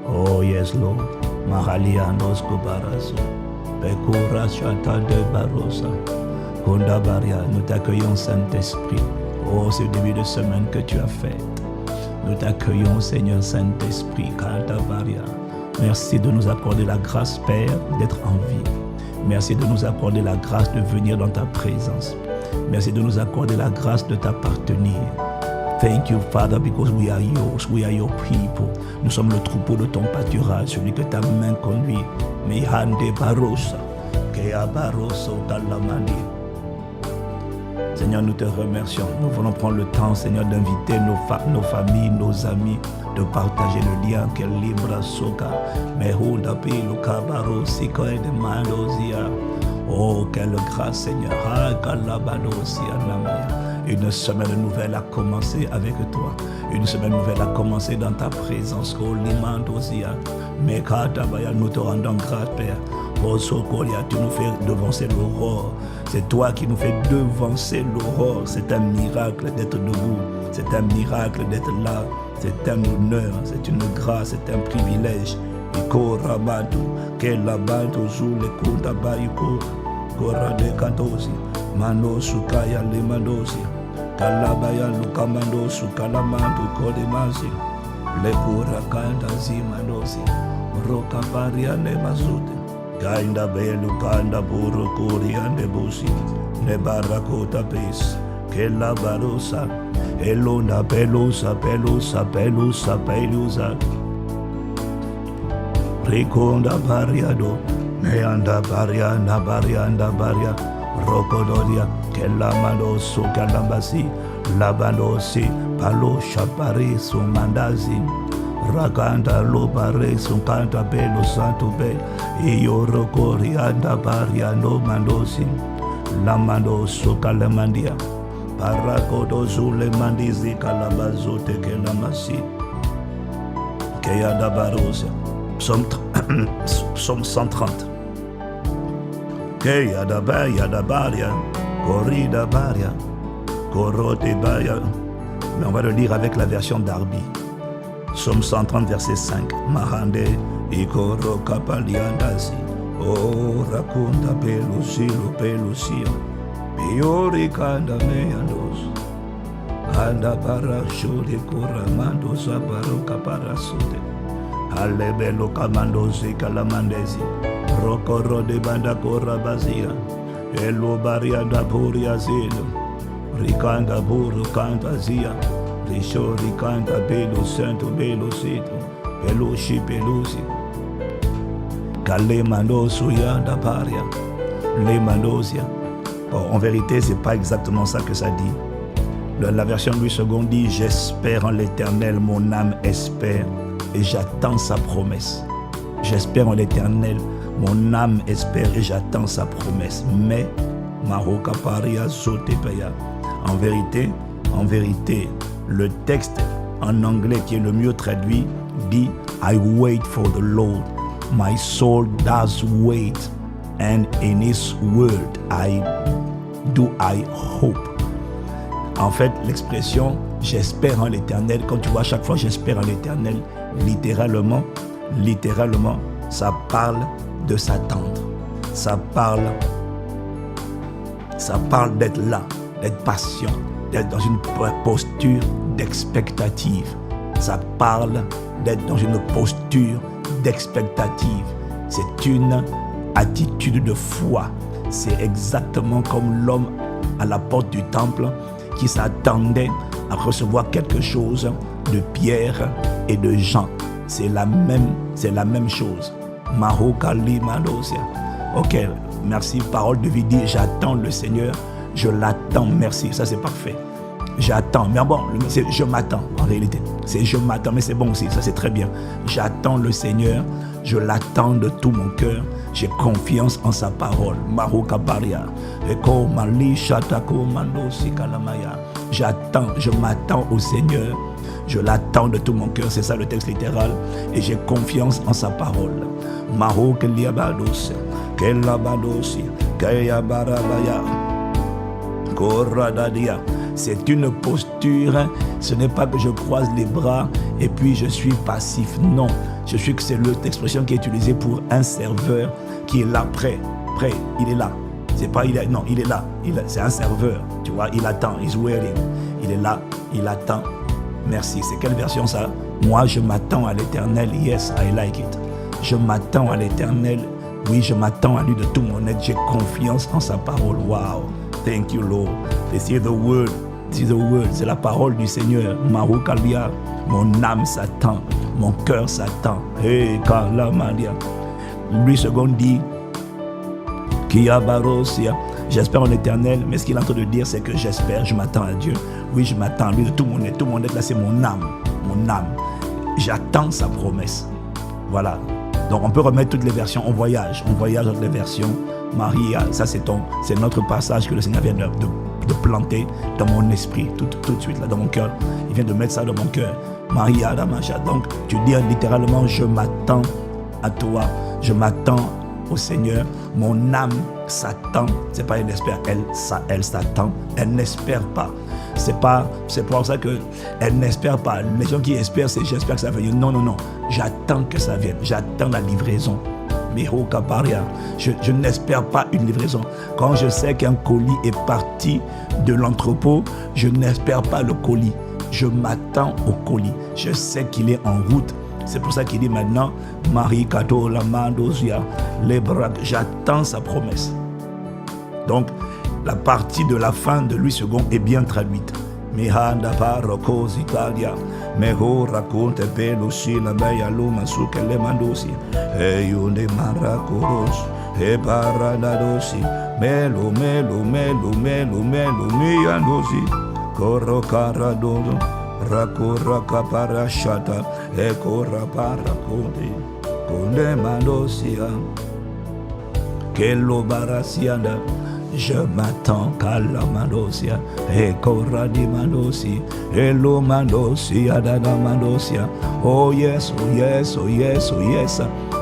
Oh yes, Lord. Mahalianos Kubaraso. Bekura Chata de Barosa. Honda Baria, nous t'accueillons, Saint-Esprit. Oh, ce début de semaine que tu as fait. Nous t'accueillons, Seigneur Saint-Esprit. Kata Baria. Merci de nous accorder la grâce, Père, d'être en vie. Merci de nous accorder la grâce de venir dans ta présence. Merci de nous accorder la grâce de t'appartenir. Thank you, Father, because we are yours, we are your people. Nous sommes le troupeau de ton pâturage, celui que ta main conduit. Mihande Barosa, Kea Baroso Talamandi. Seigneur, nous te remercions. Nous voulons prendre le temps, Seigneur, d'inviter nos familles, nos amis, de partager le lien qu'est Libra Soka. Mehunda Pilo Kabaro Siko et de Mandosia. Oh, quelle grâce, Seigneur. Une semaine nouvelle a commencé avec toi. Une semaine nouvelle a commencé dans ta présence. Nous te rendons grâce, Père. Oh, Sokolia, tu nous fais devancer l'aurore. C'est toi qui nous fais devancer l'aurore. C'est un miracle d'être debout. C'est un miracle d'être là. C'est un honneur, c'est une grâce, c'est un privilège. Iko Ramadu, Kelabatu, Zule Kuta Bayuko, Korade Kantosi, Mano Sukaya Limandosi, Kalabaya Lukamando Sukalamandu Kodemasi, Lekura Kanda Zimandosi, Roka Paria Nemazute, Kainda Belu Kanda Buru Kuriande Busi, Nebarakota Pes, Kelabarosa. Elona pelusa, pelusa, pelusa, pelusa. Riconda bariado, neanda barianda, barianda, baria. Rocododia, Kelamanoso, Kalambasi, Labanosi, Palo Chapari, Sumandazi. Raganda lobare, Sunkanta Belo Santo Be, Ioro Corianda Bariano Mandosi, Lamanoso Calamandia. Parakodo zule mandizi kalabazote kelamasi. Keyada barosa. Psaume 130. Keyada baria. Corrida baria. Korote baria. Mais on va le lire avec la version d'Arbi. Psaume 130, verset 5. Mahande ikoro kapaliandasi. Oh rakunda pelusio. Biori kanda meyandos, anda para shuri kuramando sabaro kaparasute, alebelo kamandosi kalamandezi, rokoro de banda korabazia, elo barianda puria zelo, rikanda buru kanta zia, rishori kanta belo santo belo sito, pelushi pelusi, kalemandosu yanda paria, lemandosia. Bon, en vérité, ce n'est pas exactement ça que ça dit. La version Louis II dit « J'espère en l'Éternel, mon âme espère, et j'attends sa promesse. » J'espère en l'Éternel, mon âme espère, et j'attends sa promesse. Mais, Maroka Paria Zotepeya. En vérité, le texte en anglais qui est le mieux traduit dit « I wait for the Lord, my soul does wait. And in his word, I hope. » En fait, l'expression « j'espère en l'Éternel », quand tu vois à chaque fois « j'espère en l'Éternel », littéralement, ça parle de s'attendre. Ça parle d'être là, d'être patient, d'être dans une posture d'expectative. Ça parle d'être dans une posture d'expectative. C'est une attitude de foi. C'est exactement comme l'homme à la porte du temple qui s'attendait à recevoir quelque chose de Pierre et de Jean. C'est la même chose. Mahokali Mandosia. Ok, merci. Parole de vie dit j'attends le Seigneur, je l'attends. Merci, ça c'est parfait. J'attends, mais bon, je m'attends en réalité. C'est je m'attends, mais c'est bon aussi, ça c'est très bien. J'attends le Seigneur, je l'attends de tout mon cœur. J'ai confiance en sa parole. Maruka Baria. Eko Mali Shatako Mando Sikalamaya. J'attends, je m'attends au Seigneur. Je l'attends de tout mon cœur, c'est ça le texte littéral. Et j'ai confiance en sa parole. Maruka Liabados. Kelabadosi. Kayabarabaya. Koradadia. C'est une posture. Ce n'est pas que je croise les bras et puis je suis passif. Non, je suis que c'est l'expression qui est utilisée pour un serveur qui est là, prêt, il est là. C'est pas il est, non, il est là. C'est un serveur, tu vois, il attend, he's waiting. Il est là, il attend. Merci. C'est quelle version ça? Moi, je m'attends à l'Éternel. Yes, I like it. Je m'attends à l'Éternel. Oui, je m'attends à lui de tout mon être. J'ai confiance en sa parole. Wow. Thank you, Lord. This is the word. This is the word. C'est la parole du Seigneur. Maru Kalia. Mon âme s'attend. Mon cœur s'attend. Hey, Kalamadia. Lui, second dit, Kia Barosia. J'espère en l'Éternel, mais ce qu'il est en train de dire, c'est que j'espère, je m'attends à Dieu. Oui, je m'attends à lui de tout mon être. Tout mon être, là, c'est mon âme. Mon âme. J'attends sa promesse. Voilà. Donc, on peut remettre toutes les versions. On voyage entre les versions. Maria, ça, c'est notre passage que le Seigneur vient de planter dans mon esprit, tout de suite, là, dans mon cœur. Il vient de mettre ça dans mon cœur. Maria, Damacha. Donc, tu dis littéralement, je m'attends à toi. Je m'attends au Seigneur. Mon âme s'attend. C'est pas elle espère, elle s'attend. Elle n'espère pas. C'est pour ça qu'elle n'espère pas. Les gens qui espèrent, c'est j'espère que ça va venir. Non. J'attends que ça vienne. J'attends la livraison. Je n'espère pas une livraison. Quand je sais qu'un colis est parti de l'entrepôt, je n'espère pas le colis. Je m'attends au colis. Je sais qu'il est en route. C'est pour ça qu'il dit maintenant, Marie Kato Lamandozia, j'attends sa promesse. Donc, la partie de la fin de Louis II est bien traduite. Mihanda paroko zikalia, meho raconte pelo si la baya luma su que le mandosi, e yunde maracoros, e paradadosi, melo, miandosi, corro caradoso. Rakura kapara shata, ekora para konde mandosia, kelo barasianda. Je m'attends qu'à la mandosia, ekora di mandosi, elo mandosia, dada mandosia. Oh yes.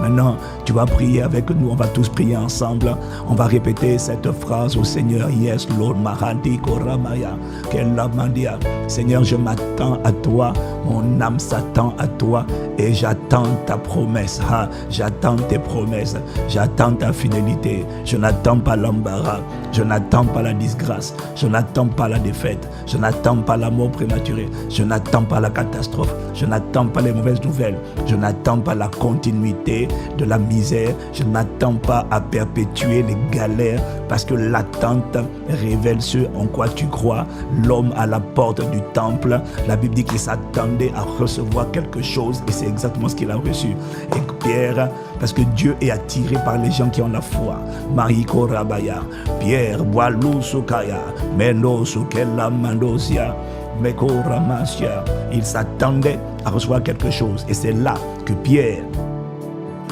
Maintenant, tu vas prier avec nous, on va tous prier ensemble. On va répéter cette phrase au Seigneur. Yes, Lord, Mahandi Koramaya, Kelamandia. Seigneur, je m'attends à toi, mon âme s'attend à toi et j'attends ta promesse. J'attends tes promesses, j'attends ta fidélité. Je n'attends pas l'embarras, je n'attends pas la disgrâce, je n'attends pas la défaite, je n'attends pas la mort prématurée, je n'attends pas la catastrophe, je n'attends pas les mauvaises nouvelles, je n'attends pas la continuité de la misère, je ne m'attends pas à perpétuer les galères parce que l'attente révèle ce en quoi tu crois. L'homme à la porte du temple, la Bible dit qu'il s'attendait à recevoir quelque chose et c'est exactement ce qu'il a reçu. Et Pierre, parce que Dieu est attiré par les gens qui ont la foi. Mariko Rabaya, Pierre, Boalou Sukaya, Meno Sukela Mandosia, Meko Ramasia, il s'attendait à recevoir quelque chose et c'est là que Pierre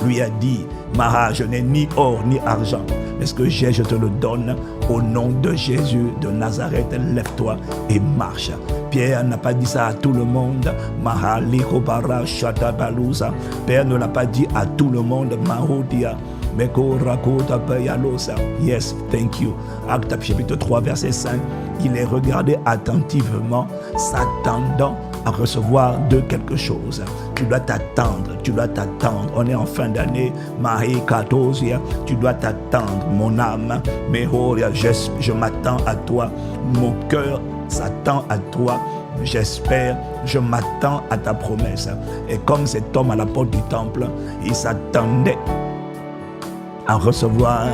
lui a dit, Maha, je n'ai ni or ni argent, mais ce que j'ai, je te le donne. Au nom de Jésus de Nazareth, lève-toi et marche. Pierre n'a pas dit ça à tout le monde. Maha, Likobara, Shatabalusa. Pierre ne l'a pas dit à tout le monde. Mahodia. Yes, thank you. Acte chapitre 3, verset 5. Il est regardé attentivement, s'attendant à recevoir de quelque chose. Tu dois t'attendre. On est en fin d'année. Mahi Katosia, tu dois t'attendre, mon âme. Mehoria, je m'attends à toi. Mon cœur s'attend à toi. J'espère, je m'attends à ta promesse. Et comme cet homme à la porte du temple, il s'attendait à recevoir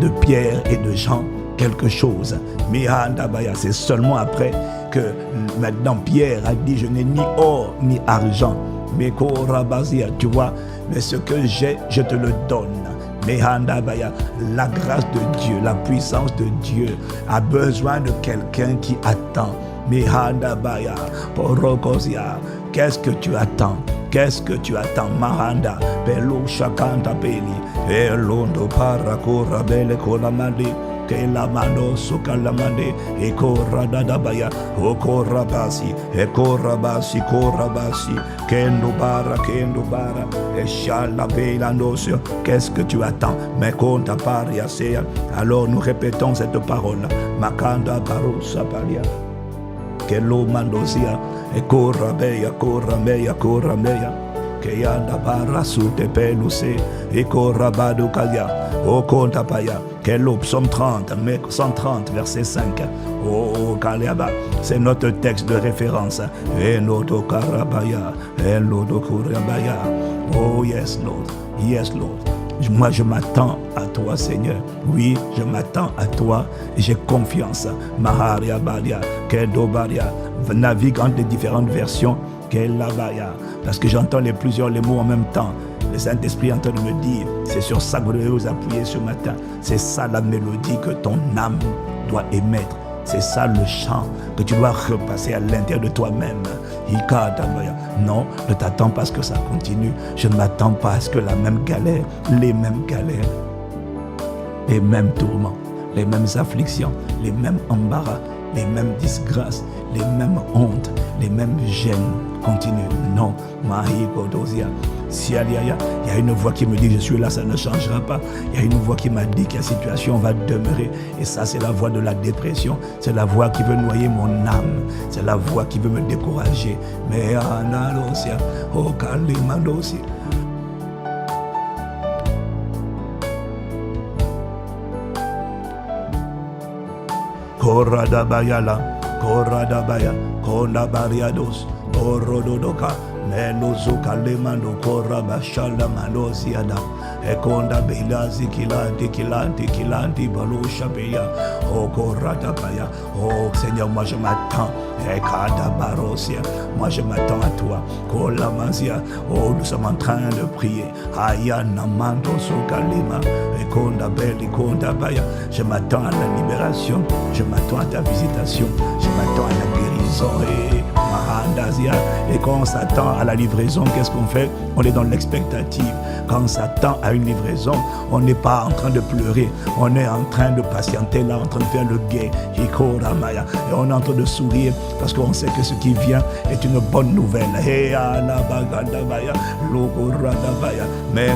de Pierre et de Jean quelque chose. C'est seulement après que maintenant Pierre a dit, je n'ai ni or ni argent. Mais tu vois, mais ce que j'ai, je te le donne. La grâce de Dieu, la puissance de Dieu a besoin de quelqu'un qui attend. Qu'est-ce que tu attends? Qu'est-ce que tu attends? Mahanda, Belo Shakanta Beli, Elondo Parakora Bele Kolamandi, Kelamano Sukalamande, Ekoradadabaya, Okorabasi, Ekorabasi, Korabasi, Kendo Bara, Eshala Belandosio. Qu'est-ce que tu attends? Mekonta Paria Sea. Alors nous répétons cette parole. Makanda Barosa Palia. Kelo mandosia, ekorabeya, korameya, korameya. Keyanda barasu te peluse, ekorabado kalia, o kontapaya. Kelo psaume 30, 130, verset 5. Oh Kaliaba, c'est notre texte de référence. Enodo karabaya, enodo kurabaya. Oh yes Lord, yes Lord. Moi, je m'attends à toi, Seigneur. Oui, je m'attends à toi et j'ai confiance. Maharia Baria, Kedo Baria, navigue entre les différentes versions. Kelabaya, parce que j'entends les mots en même temps. Le Saint-Esprit est en train de me dire, c'est sur ça que vous devez vous appuyer ce matin. C'est ça la mélodie que ton âme doit émettre. C'est ça le chant que tu dois repasser à l'intérieur de toi-même. Non, ne t'attends pas à ce que ça continue. Je ne m'attends pas à ce que la même galère, les mêmes galères, les mêmes tourments, les mêmes afflictions, les mêmes embarras, les mêmes disgrâces, les mêmes hontes, les mêmes gênes continuent. Non, si il y a une voix qui me dit je suis là, ça ne changera pas. Il y a une voix qui m'a dit que la situation va demeurer. Et ça, c'est la voix de la dépression. C'est la voix qui veut noyer mon âme. C'est la voix qui veut me décourager. Mais analosia, oh kalimandosia. Koradabayala, koradabaya, konabariados, orododoka. Meluzuka lemando koraba shala manosiada ekonda belazi kilanti balusha beya o korata baya. Oh Seigneur, moi je m'attends ekada barosia, moi je m'attends à toi kolamazia. Oh, nous sommes en train de prier ayana mando sukalima ekonda beli konda baya. Je m'attends à la libération, je m'attends à ta visitation, je m'attends à la guérison. Et quand on s'attend à la livraison, qu'est-ce qu'on fait? On est dans l'expectative. Quand on s'attend à une livraison, on n'est pas en train de pleurer. On est en train de patienter là, en train de faire le guet. Et on est en train de sourire parce qu'on sait que ce qui vient est une bonne nouvelle. Mais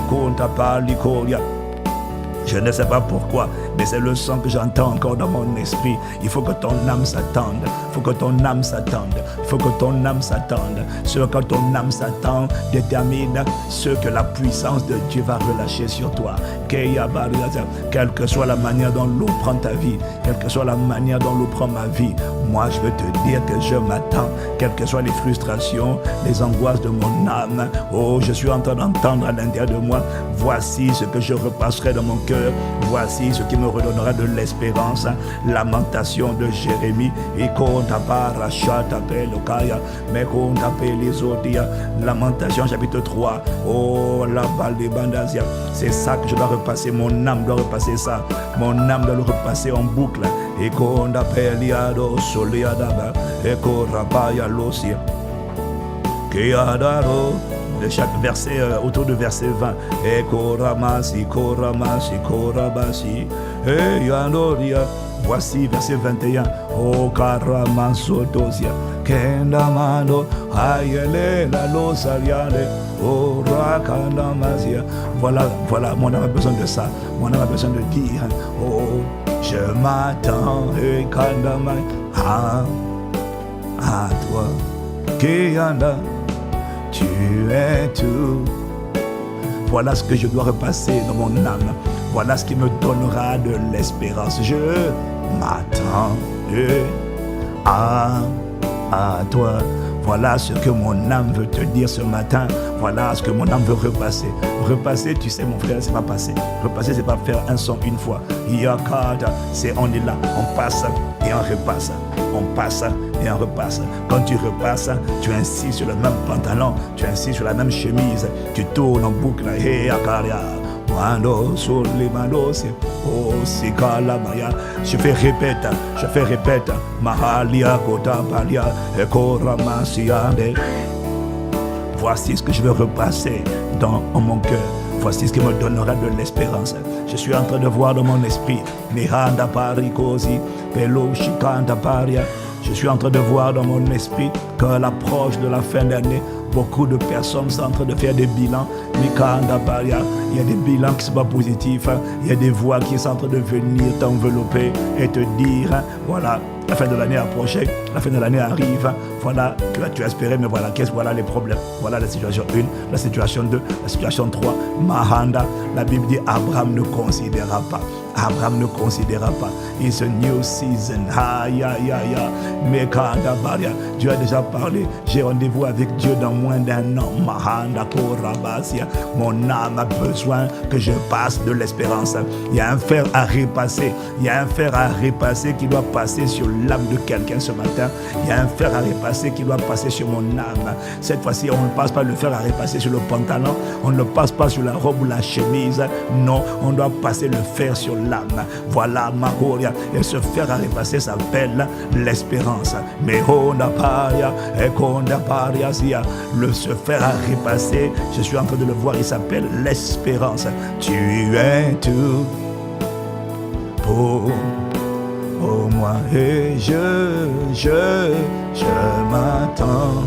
je ne sais pas pourquoi, mais c'est le son que j'entends encore dans mon esprit. Il faut que ton âme s'attende. Il faut que ton âme s'attende. Il faut que ton âme s'attende. Ce que ton âme s'attend détermine ce que la puissance de Dieu va relâcher sur toi. Quelle que soit la manière dont l'eau prend ta vie, quelle que soit la manière dont l'eau prend ma vie, moi je veux te dire que je m'attends. Quelles que soient les frustrations, les angoisses de mon âme, oh, je suis en train d'entendre à l'intérieur de moi. Voici ce que je repasserai dans mon cœur. Voici ce qui me redonnera de l'espérance. Lamentation de Jérémie. Et qu'on t'appelle mais qu'on t'appelle les autres. Lamentation chapitre 3. Oh, la balle des bandazia. C'est ça que je dois repasser. Mon âme doit repasser ça. Mon âme doit le repasser en boucle. Et qu'on t'appelle Yado Soliadaba. Et qu'on rabaya l'ossia. Kéadaro. De chaque verset, autour de verset 20. Et koramasi, koramasi, korabasi. Et yanoria. Voici verset 21. O karamasotosia. Kendamano. Ayele la losaliale. O rakandamasia. Voilà, mon âme a besoin de ça. Mon âme a besoin de dire. Oh, je m'attends. Et kandamai. À toi. Keyanda. Tu es tout. Voilà ce que je dois repasser dans mon âme. Voilà ce qui me donnera de l'espérance. Je m'attends à toi. Voilà ce que mon âme veut te dire ce matin. Voilà ce que mon âme veut repasser. Repasser, tu sais mon frère, c'est pas passer. Repasser, c'est pas faire un son une fois. Yakada, c'est on est là, on passe et on repasse. On passe et on repasse. Quand tu repasses, tu insistes sur le même pantalon, tu insistes sur la même chemise, tu tournes en boucle. Hey, akaria. Je fais répète. Mahalia kota balia ekoramasiade. Voici ce que je veux repasser dans mon cœur. Voici ce qui me donnera de l'espérance. Je suis en train de voir dans mon esprit. Mihanda parikosi, pelo shikanda paria. Je suis en train de voir dans mon esprit qu'à l'approche de la fin d'année, beaucoup de personnes sont en train de faire des bilans. Mikanda paria. Il y a des bilans qui ne sont pas positifs. Il y a des voix qui sont en train de venir t'envelopper et te dire, voilà, la fin de l'année approchée. la fin de l'année arrive, voilà, tu as espéré, mais voilà les problèmes. Voilà la situation 1, la situation 2, la situation 3. Mahanda, la Bible dit Abraham ne considéra pas. Abraham ne considéra pas. It's a new season. Dieu a déjà parlé. J'ai rendez-vous avec Dieu dans moins d'un an. Mahanda Korabasia. Mon âme a besoin que je passe de l'espérance. Il y a un fer à repasser. Il y a un fer à repasser qui doit passer sur l'âme de quelqu'un ce matin. Il y a un fer à repasser qui doit passer sur mon âme. Cette fois-ci, on ne passe pas le fer à repasser sur le pantalon. On ne passe pas sur la robe ou la chemise. Non, on doit passer le fer sur l'âme. Voilà Mahoria. Et ce fer à repasser s'appelle l'espérance. Mais on n'a pas et qu'on n'a pas le se fer à repasser, je suis en train de le voir, il s'appelle l'espérance. Tu es tout pour moi et je m'attends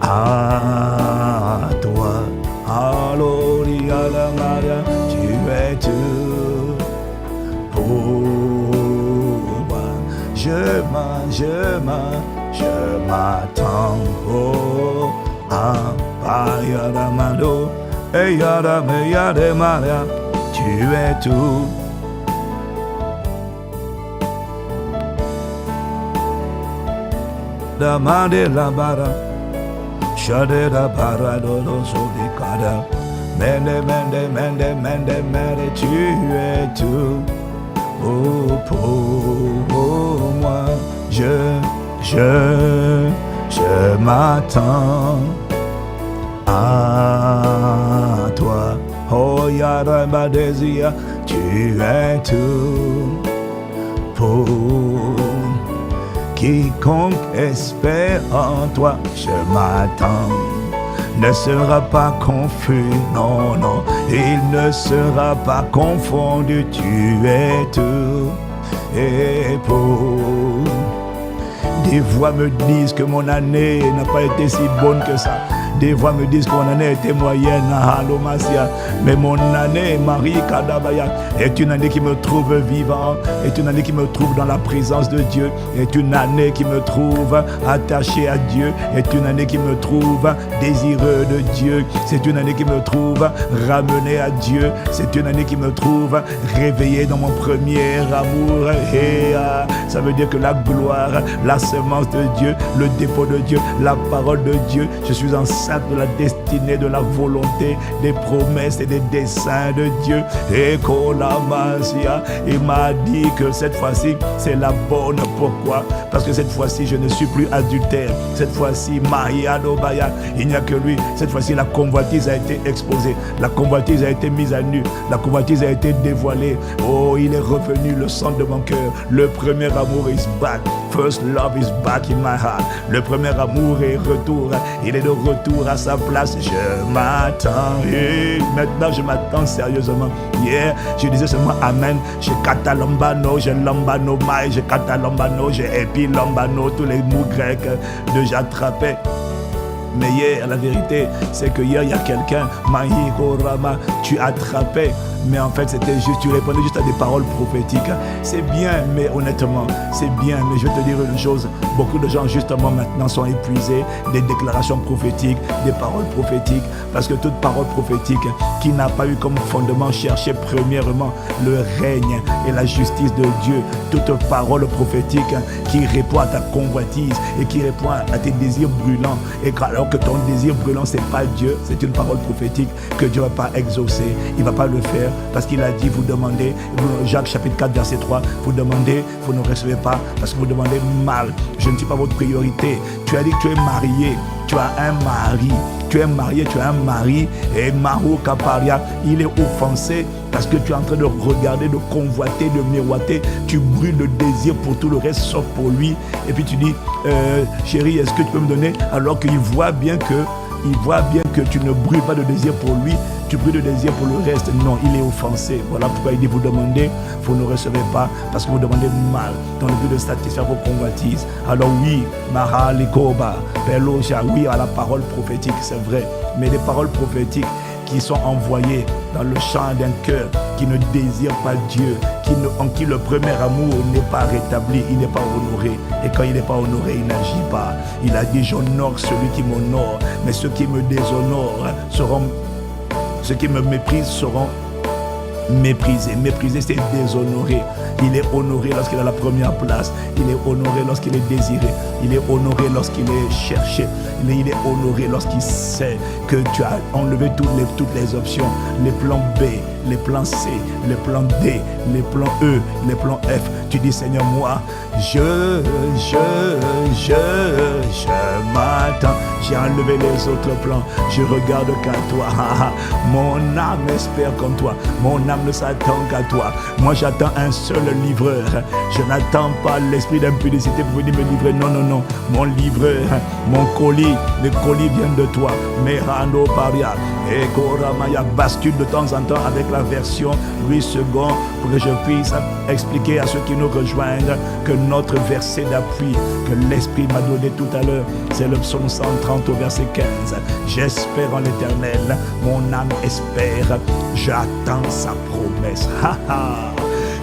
à toi. Alléluia, Maria, tu es tout pour moi. Je m'attends à Payaramando et Yarameya Maria, tu es tout. Damande la bara, shade la bara dodo sodikada, mende, tu es tout. Oh, pour moi, je m'attends à toi. Oh, Yarama Désir, tu es tout pour quiconque espère en toi. Je m'attends. Ne sera pas confus, non, il ne sera pas confondu, tu es tout et pour. Des voix me disent que mon année n'a pas été si bonne que ça. Des voix me disent que mon année était moyenne à Halomasia. Mais mon année, Marie Kadabaya, est une année qui me trouve vivant, est une année qui me trouve dans la présence de Dieu, est une année qui me trouve attaché à Dieu, est une année qui me trouve désireux de Dieu, c'est une année qui me trouve ramené à Dieu, c'est une année qui me trouve réveillé dans mon premier amour. Et ça veut dire que la gloire, la semence de Dieu, le dépôt de Dieu, la parole de Dieu, je suis enceinte de la destinée, de la volonté, des promesses et des desseins de Dieu. Et Kolamasia, il m'a dit que cette fois-ci c'est la bonne. Pourquoi? Parce que cette fois-ci je ne suis plus adultère. Cette fois-ci Maria Dobaya, il n'y a que lui. Cette fois-ci la convoitise a été exposée, la convoitise a été mise à nu, la convoitise a été dévoilée. Oh, il est revenu le centre de mon cœur. Le premier amour is back. First love is back in my heart. Le premier amour est retour. Il est de retour à sa place. Je m'attends. Et maintenant je m'attends sérieusement. Hier, je disais seulement Amen. J'ai Katalombano, j'ai Lambano Mai, j'ai Katalombano, j'ai Epi Lambano, tous les mots grecs que j'attrapais. Mais hier, la vérité, c'est que hier, il y a quelqu'un, Mahiko Rama, tu attrapais. Mais en fait, c'était juste, tu répondais juste à des paroles prophétiques. C'est bien, mais honnêtement, c'est bien. Mais je vais te dire une chose, beaucoup de gens, justement, maintenant, sont épuisés des déclarations prophétiques, des paroles prophétiques. Parce que toute parole prophétique qui n'a pas eu comme fondement chercher premièrement le règne et la justice de Dieu, toute parole prophétique qui répond à ta convoitise et qui répond à tes désirs brûlants, et alors que ton désir brûlant, c'est pas Dieu, c'est une parole prophétique que Dieu ne va pas exaucer, il ne va pas le faire, parce qu'il a dit, vous demandez, Jacques chapitre 4 verset 3, vous demandez, vous ne recevez pas, parce que vous demandez mal. Je ne suis pas votre priorité. Tu as dit que tu es marié, tu as un mari, tu es marié, tu as un mari, et Mahu Kaparia, il est offensé parce que tu es en train de regarder, de convoiter, de miroiter, tu brûles le désir pour tout le reste sauf pour lui, et puis tu dis, chérie, est-ce que tu peux me donner, alors qu'il voit bien que tu ne brûles pas de désir pour lui, tu brûles de désir pour le reste. Non, il est offensé. Voilà pourquoi il dit, vous demandez, vous ne recevez pas, parce que vous demandez mal, dans le but de satisfaire vos convoitises. Alors oui, Mahalikoba, Peloja, oui à la parole prophétique, c'est vrai, mais les paroles prophétiques qui sont envoyés dans le champ d'un cœur qui ne désire pas Dieu, en qui le premier amour n'est pas rétabli, il n'est pas honoré. Et quand il n'est pas honoré, il n'agit pas. Il a dit, j'honore celui qui m'honore, mais ceux qui me déshonorent seront, ceux qui me méprisent seront méprisé. Mépriser, c'est déshonorer. Il est honoré lorsqu'il a la première place. Il est honoré lorsqu'il est désiré. Il est honoré lorsqu'il est cherché. Il est honoré lorsqu'il sait que tu as enlevé toutes les options. Les plans B, les plans C, les plans D, les plans E, les plans F. Tu dis, Seigneur, moi, je m'attends. J'ai enlevé les autres plans. Je regarde qu'à toi. Mon âme espère comme toi. Mon âme ne s'attend qu'à toi. Moi, j'attends un seul livreur. Je n'attends pas l'esprit d'impudicité pour venir me livrer. Non, non, non. Mon livreur, mon colis, le colis vient de toi. Merano Paria. Et Koramaya bascule de temps en temps avec la version 8 secondes pour que je puisse expliquer à ceux qui nous rejoignent que notre verset d'appui que l'Esprit m'a donné tout à l'heure, c'est le psaume 130 au verset 15. J'espère en l'Éternel, mon âme espère, j'attends sa promesse.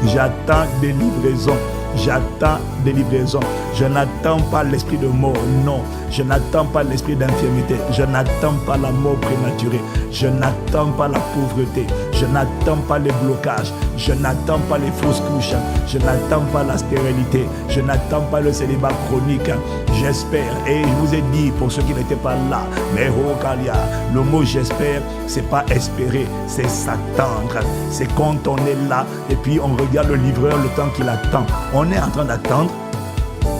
J'attends des livraisons. J'attends des livraisons. Je n'attends pas l'esprit de mort, non. Je n'attends pas l'esprit d'infirmité. Je n'attends pas la mort prématurée. Je n'attends pas la pauvreté. Je n'attends pas les blocages. Je n'attends pas les fausses couches. Je n'attends pas la stérilité. Je n'attends pas le célibat chronique. J'espère. Et je vous ai dit, pour ceux qui n'étaient pas là, mais Rokalia, le mot j'espère, c'est pas espérer, c'est s'attendre. C'est quand on est là et puis on regarde le livreur le temps qu'il attend. On est en train d'attendre.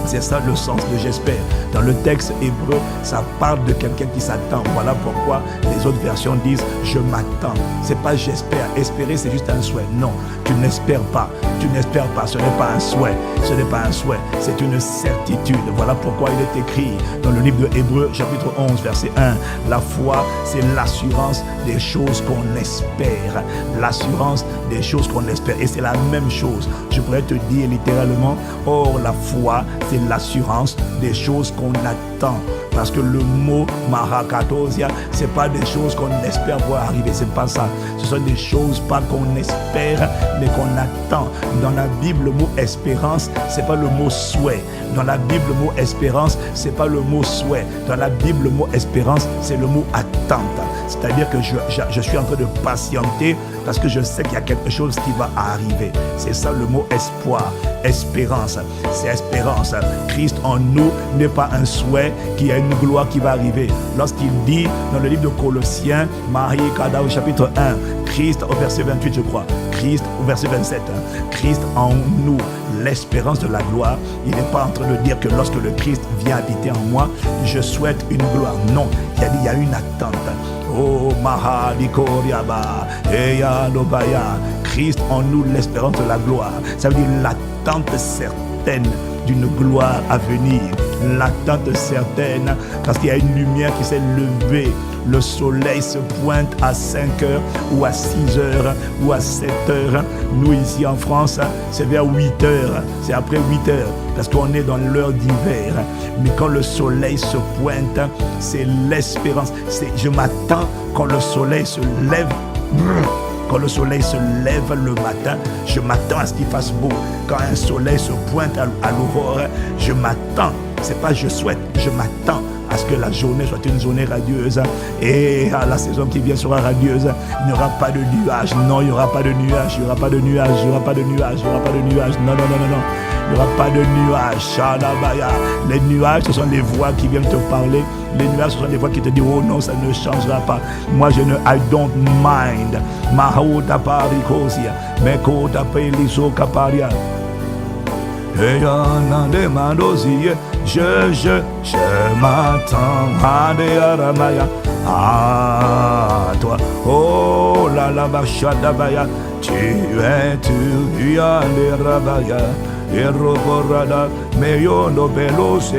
C'est ça le sens de j'espère. Dans le texte hébreu, ça parle de quelqu'un qui s'attend. Voilà pourquoi les autres versions disent je m'attends. C'est pas j'espère. Espérer, c'est juste un souhait. Non, tu n'espères pas. Tu n'espères pas. Ce n'est pas un souhait. Ce n'est pas un souhait. C'est une certitude. Voilà pourquoi il est écrit dans le livre de Hébreux, chapitre 11, verset 1. La foi, c'est l'assurance des choses qu'on espère. L'assurance des choses qu'on espère. Et c'est la même chose. Je pourrais te dire littéralement, or la foi, c'est l'assurance des choses qu'on attend. Parce que le mot marakatosia, c'est pas des choses qu'on espère voir arriver, c'est pas ça. Ce sont des choses pas qu'on espère, mais qu'on attend. Dans la Bible, le mot espérance, c'est pas le mot souhait. Dans la Bible, le mot espérance, c'est pas le mot souhait. Dans la Bible, le mot espérance, c'est le mot attente. C'est-à-dire que je suis en train de patienter parce que je sais qu'il y a quelque chose qui va arriver. C'est ça le mot espoir, espérance. C'est espérance. Christ en nous n'est pas un souhait, qu'il y a une gloire qui va arriver. Lorsqu'il dit dans le livre de Colossiens, Marie Kada au chapitre 1, Christ au verset 28 je crois, Christ au verset 27, Christ en nous, l'espérance de la gloire. Il n'est pas en train de dire que lorsque le Christ vient habiter en moi, je souhaite une gloire. Non, il a dit il y a une attente. Oh Mahalikoriaba, Eya Lobaya, Christ en nous, l'espérance de la gloire. Ça veut dire l'attente certaine d'une gloire à venir. L'attente certaine parce qu'il y a une lumière qui s'est levée. Le soleil se pointe à 5 heures ou à 6 heures ou à 7 heures. Nous ici en France, c'est vers 8 heures. C'est après 8 heures parce qu'on est dans l'heure d'hiver. Mais quand le soleil se pointe, c'est l'espérance. Je m'attends quand le soleil se lève. Quand le soleil se lève le matin, je m'attends à ce qu'il fasse beau. Quand un soleil se pointe à l'aurore, je m'attends. C'est pas je souhaite, je m'attends à ce que la journée soit une journée radieuse. Et à la saison qui vient sera radieuse. Il n'y aura pas de nuages. Non, il n'y aura pas de nuages. Il n'y aura pas de nuages. Il n'y aura pas de nuages. Il n'y aura pas de nuages. Non, non, non, non, non. Il n'y aura pas de nuages. Shadabaya. Les nuages, ce sont les voix qui viennent te parler. Les nuages, ce sont des voix qui te disent oh non, ça ne changera pas. Moi, je ne, I don't mind. Mahouta parikosia. Mekota peliso kaparia. Et en demandosier, je m'attends à des aramaya, à toi, oh la la bachadabaya, tu es tout, tu as des rabaya, et roborada, mais yo no pelos,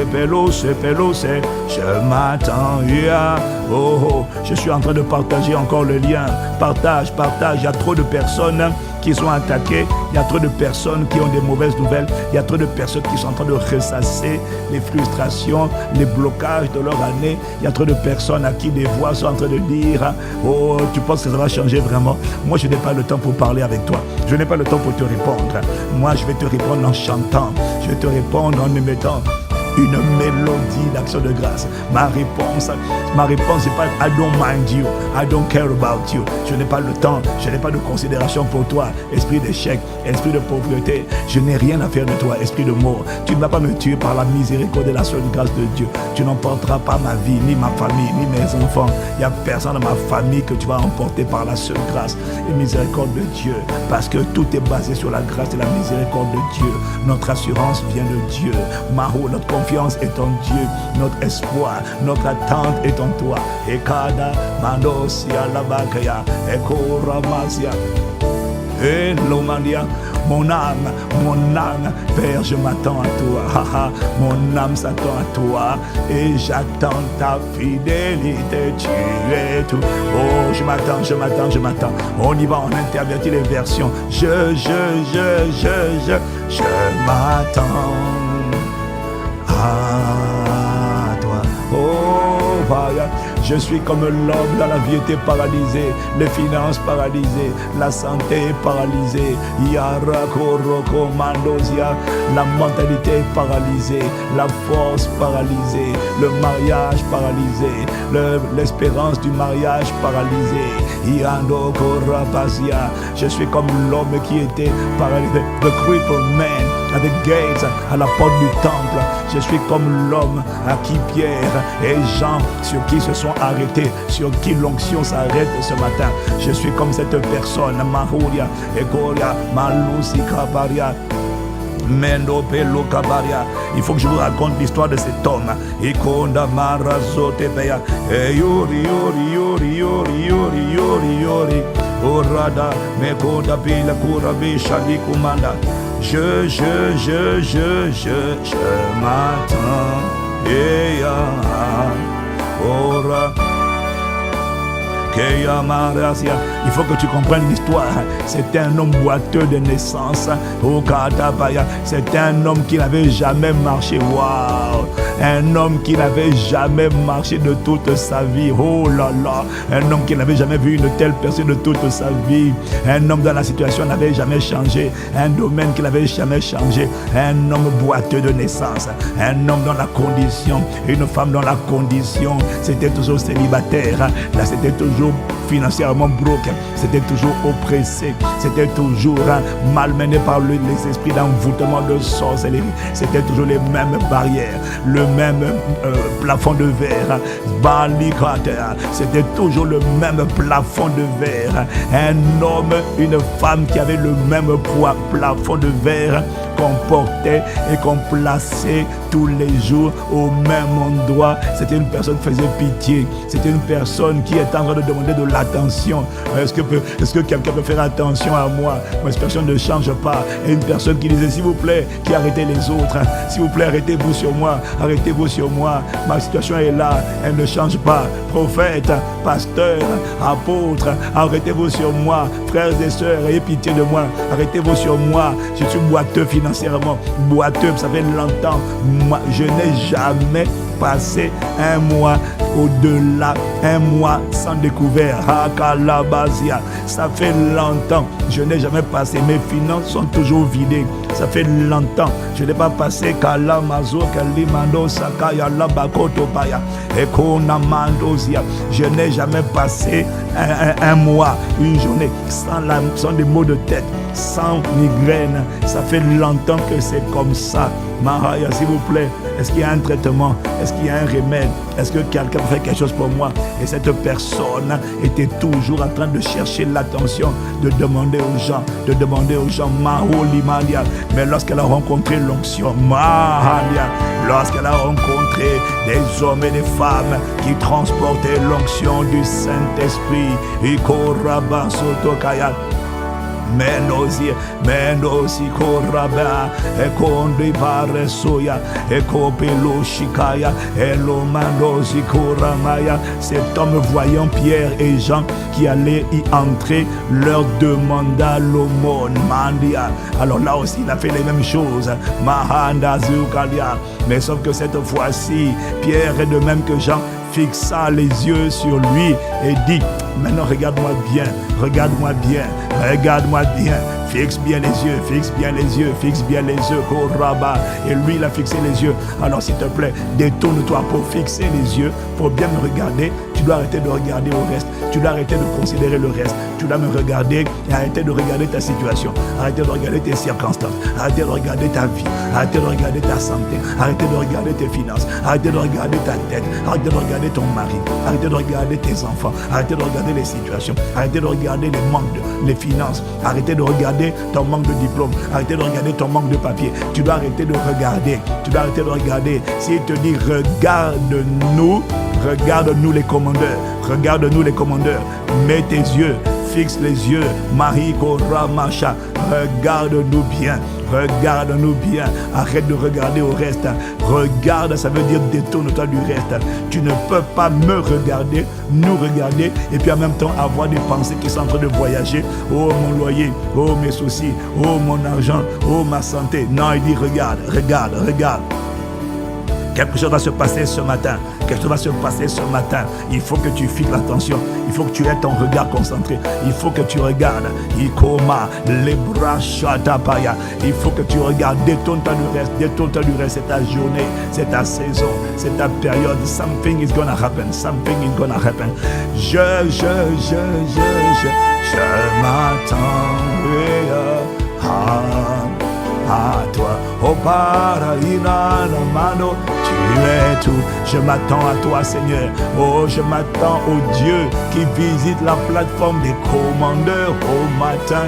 je m'attends, yeah. Oh, oh, je suis en train de partager encore le lien. Partage, il y a trop de personnes qui sont attaquées, il y a trop de personnes qui ont des mauvaises nouvelles, il y a trop de personnes qui sont en train de ressasser les frustrations, les blocages de leur année, il y a trop de personnes à qui des voix sont en train de dire oh, tu penses que ça va changer vraiment? Moi je n'ai pas le temps pour parler avec toi, je n'ai pas le temps pour te répondre. Moi je vais te répondre en chantant, je vais te répondre en émettant une mélodie d'action de grâce. Ma réponse c'est pas I don't mind you, I don't care about you. Je n'ai pas le temps, je n'ai pas de considération pour toi. Esprit d'échec, esprit de pauvreté, je n'ai rien à faire de toi. Esprit de mort, tu ne vas pas me tuer par la miséricorde et la seule grâce de Dieu. Tu n'emporteras pas ma vie, ni ma famille, ni mes enfants. Il n'y a personne dans ma famille que tu vas emporter par la seule grâce et miséricorde de Dieu. Parce que tout est basé sur la grâce et la miséricorde de Dieu. Notre assurance vient de Dieu. Maro, notre confiance est en Dieu. Notre espoir, notre attente est en toi. Ekada, Mandosia, Labakaya, Ekoramasia, Elomandia. Mon âme, Père, je m'attends à toi. Mon âme s'attend à toi et j'attends ta fidélité. Tu es tout. Oh, je m'attends. On y va, on intervertit les versions. Je m'attends à toi. Oh, vaya. Je suis comme l'homme dans la vie était paralysée, les finances paralysées, la santé paralysée, Yarakoroko Mandosia, la mentalité paralysée, la force paralysée, le mariage paralysé, l'espérance du mariage paralysée, Yandokorapasia. Je suis comme l'homme qui était paralysé, the crippled man at the gates, à la porte du temple. Je suis comme l'homme à qui Pierre et Jean, sur qui se sont arrêtés, sur qui l'onction s'arrête ce matin. Je suis comme cette personne, Mahuria, Egoria, Malusi Kabaria, Mendo Pelo Kabaria. Il faut que je vous raconte l'histoire de cet homme. Ikonda Marazote Beya, Yori, Orada, Mekoda Bila Kurabi Shadi Kumanda. Je m'attends. Ora. Il faut que tu comprennes l'histoire. C'était un homme boiteux de naissance. C'était un homme qui n'avait jamais marché. Waouh! Un homme qui n'avait jamais marché de toute sa vie. Oh là là! Un homme qui n'avait jamais vu une telle personne de toute sa vie. Un homme dans la situation n'avait jamais changé. Un domaine qui n'avait jamais changé. Un homme boiteux de naissance. Un homme dans la condition. Une femme dans la condition. C'était toujours célibataire. Là, c'était toujours financièrement broke, c'était toujours oppressé, c'était toujours malmené par les esprits d'envoûtement, de sorcellerie, c'était toujours les mêmes barrières, le même plafond de verre, c'était toujours le même plafond de verre. Un homme, une femme qui avait le même poids, plafond de verre qu'on portait et qu'on plaçait tous les jours au même endroit. C'était une personne qui faisait pitié, c'était une personne qui était en train de demander de l'attention. Est-ce que quelqu'un peut faire attention à moi? Ma situation ne change pas. Et une personne qui disait s'il vous plaît, qui arrêtait les autres, s'il vous plaît, arrêtez-vous sur moi, ma situation est là, elle ne change pas. Prophète, pasteur, apôtre, arrêtez-vous sur moi. Frères et sœurs, ayez pitié de moi, arrêtez-vous sur moi. Je suis boiteux financièrement, boiteux, ça fait longtemps. Moi, je n'ai jamais passé un mois au-delà, un mois sans découvert. Hakalabazia, ça fait longtemps. Je n'ai jamais passé. Mes finances sont toujours vidées. Ça fait longtemps. Je n'ai pas passé Kalamazo, Kalimando, Sakaya, Labakoto, Paya, Ekonamandozia. Je n'ai jamais passé un mois, une journée sans des maux de tête, sans migraine. Ça fait longtemps que c'est comme ça. Mahaya, s'il vous plaît, est-ce qu'il y a un traitement? Est-ce qu'il y a un remède? Est-ce que quelqu'un fait quelque chose pour moi? Et cette personne était toujours en train de chercher l'attention, de demander aux gens, Maholimalia. Mais lorsqu'elle a rencontré l'onction, Mahalia, lorsqu'elle a rencontré des hommes et des femmes qui transportaient l'onction du Saint-Esprit, Ikorabasotokaya, Menosi koraba, ekondi paresoya, ekopelo shikaya, elomandosi koramaya. Cet homme voyant Pierre et Jean qui allaient y entrer, leur demanda l'aumône. Mandia. Alors là aussi, il a fait les mêmes choses. Mahanda Zukalia. Mais sauf que cette fois-ci, Pierre est de même que Jean, fixa les yeux sur lui et dit: maintenant regarde-moi bien, regarde-moi bien, regarde-moi bien. Fixe bien les yeux, fixe bien les yeux, fixe bien les yeux, Koraba. Et lui, il a fixé les yeux. Alors s'il te plaît, détourne-toi pour fixer les yeux, pour bien me regarder. Tu dois arrêter de regarder au reste. Tu dois arrêter de considérer le reste. Tu dois me regarder et arrêter de regarder ta situation. Arrêter de regarder tes circonstances. Arrêter de regarder ta vie. Arrêter de regarder ta santé. Arrêter de regarder tes finances. Arrêter de regarder ta tête. Arrêter de regarder ton mari. Arrêter de regarder tes enfants. Arrêter de regarder les situations. Arrêter de regarder les manques, les finances. Arrêter de regarder ton manque de diplôme. Arrêter de regarder ton manque de papier. Tu dois arrêter de regarder. Tu dois arrêter de regarder. S'il te dit regarde-nous, regarde-nous les commandeurs. Regarde-nous les commandeurs. Mets tes yeux. Fixe les yeux. Mahiko Ramacha. Regarde-nous bien. Regarde-nous bien. Arrête de regarder au reste. Regarde, ça veut dire détourne-toi du reste. Tu ne peux pas me regarder, nous regarder, et puis en même temps avoir des pensées qui sont en train de voyager. Oh mon loyer, oh mes soucis, oh mon argent, oh ma santé. Non, il dit regarde, regarde, regarde. Quelque chose va se passer ce matin. Quelque chose va se passer ce matin. Il faut que tu fixes l'attention. Il faut que tu aies ton regard concentré. Il faut que tu regardes. Ikoma, les bras chatapaya. Il faut que tu regardes. Détourne-toi du reste. Détourne-toi du reste. C'est ta journée. C'est ta saison. C'est ta période. Something is gonna happen. Something is gonna happen. Je m'attendrai à toi. Oh Paraina Mano, tu es tout. Je m'attends à toi, Seigneur. Oh, je m'attends au Dieu qui visite la plateforme des commandeurs au matin.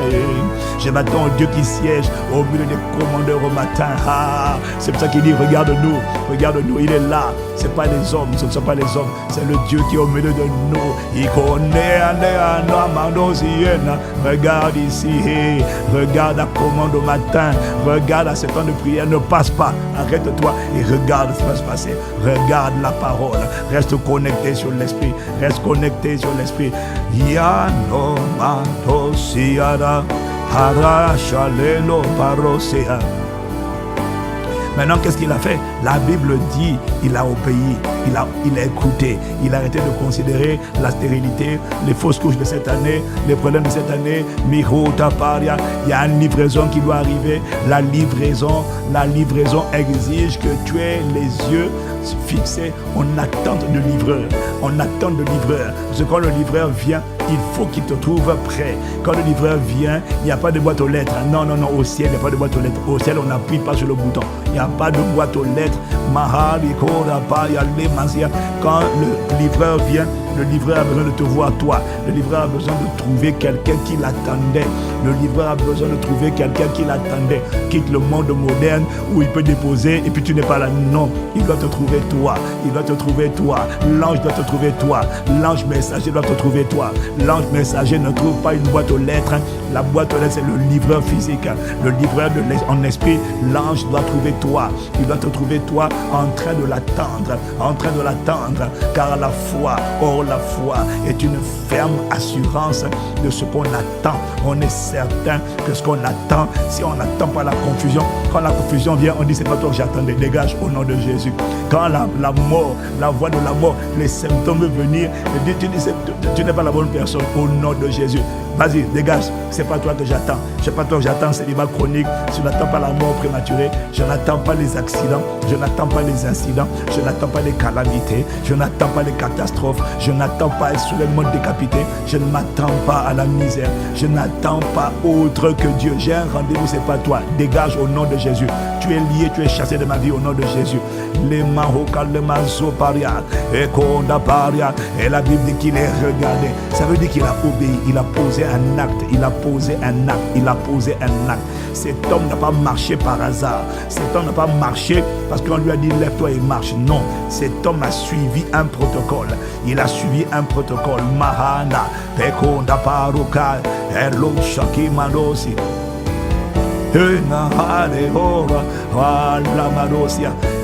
Je m'attends au Dieu qui siège au milieu des commandeurs au matin. Ah, c'est pour ça qu'il dit regarde-nous, regarde-nous. Il est là. Ce n'est pas les hommes, ce ne sont pas les hommes. C'est le Dieu qui est au milieu de nous. Il connaît. Regarde ici. Regarde la commande au matin. Regarde à ce temps de prière. Ne passe pas. Arrête-toi et regarde ce qui va se passer. Regarde la parole. Reste connecté sur l'esprit. Reste connecté sur l'esprit. Yano mato siara parachalelo parosea. Maintenant, qu'est-ce qu'il a fait? La Bible dit, il a obéi, il a écouté, il a arrêté de considérer la stérilité, les fausses couches de cette année, les problèmes de cette année. Mirota paria, il y a une livraison qui doit arriver. La livraison exige que tu aies les yeux fixés en attente de livreur. En attente de livreur. Parce que quand le livreur vient, il faut qu'il te trouve prêt. Quand le livreur vient, il n'y a pas de boîte aux lettres. Non, au ciel, il n'y a pas de boîte aux lettres. Au ciel, on n'appuie pas sur le bouton. Il n'y a pas de boîte aux lettres. Quand le livreur vient, le livreur a besoin de te voir toi. Le livreur a besoin de trouver quelqu'un qui l'attendait. Le livreur a besoin de trouver quelqu'un qui l'attendait. Quitte le monde moderne où il peut déposer et puis tu n'es pas là. Non, il doit te trouver toi. Il doit te trouver toi. L'ange doit te trouver toi. L'ange messager doit te trouver toi. L'ange messager ne trouve pas une boîte aux lettres. La boîte aux lettres, c'est le livreur physique. Le livreur en esprit, l'ange doit trouver toi. Il doit te trouver toi en train de l'attendre. En train de l'attendre. Car la foi, la foi est une ferme assurance de ce qu'on attend. On est certain que ce qu'on attend, si on n'attend pas la confusion, quand la confusion vient, on dit c'est pas toi que j'attendais, dégage au nom de Jésus. Quand la mort, la voix de la mort, les symptômes venir, tu n'es pas la bonne personne au nom de Jésus. Vas-y, dégage, c'est pas toi que j'attends. C'est pas toi que j'attends, c'est célibat chronique. Je n'attends pas la mort prématurée. Je n'attends pas les accidents. Je n'attends pas les incidents. Je n'attends pas les calamités. Je n'attends pas les catastrophes. Je n'attends pas être soudainement décapité. Je ne m'attends pas à la misère. Je n'attends pas autre que Dieu. J'ai un rendez-vous, c'est pas toi. Dégage au nom de Jésus. tu es lié, tu es chassé de ma vie au nom de Jésus. Les mahoka, les mazoparia, et kondaparia. Et la Bible dit qu'il est regardé. Ça veut dire qu'il a obéi, il a posé un acte, il a posé un acte, il a posé un acte. Cet homme n'a pas marché par hasard. Cet homme n'a pas marché parce qu'on lui a dit lève-toi et marche. Non, cet homme a suivi un protocole. Il a suivi un protocole. Mahana, Pekonda Paruka, Erlo Shaki Madosi.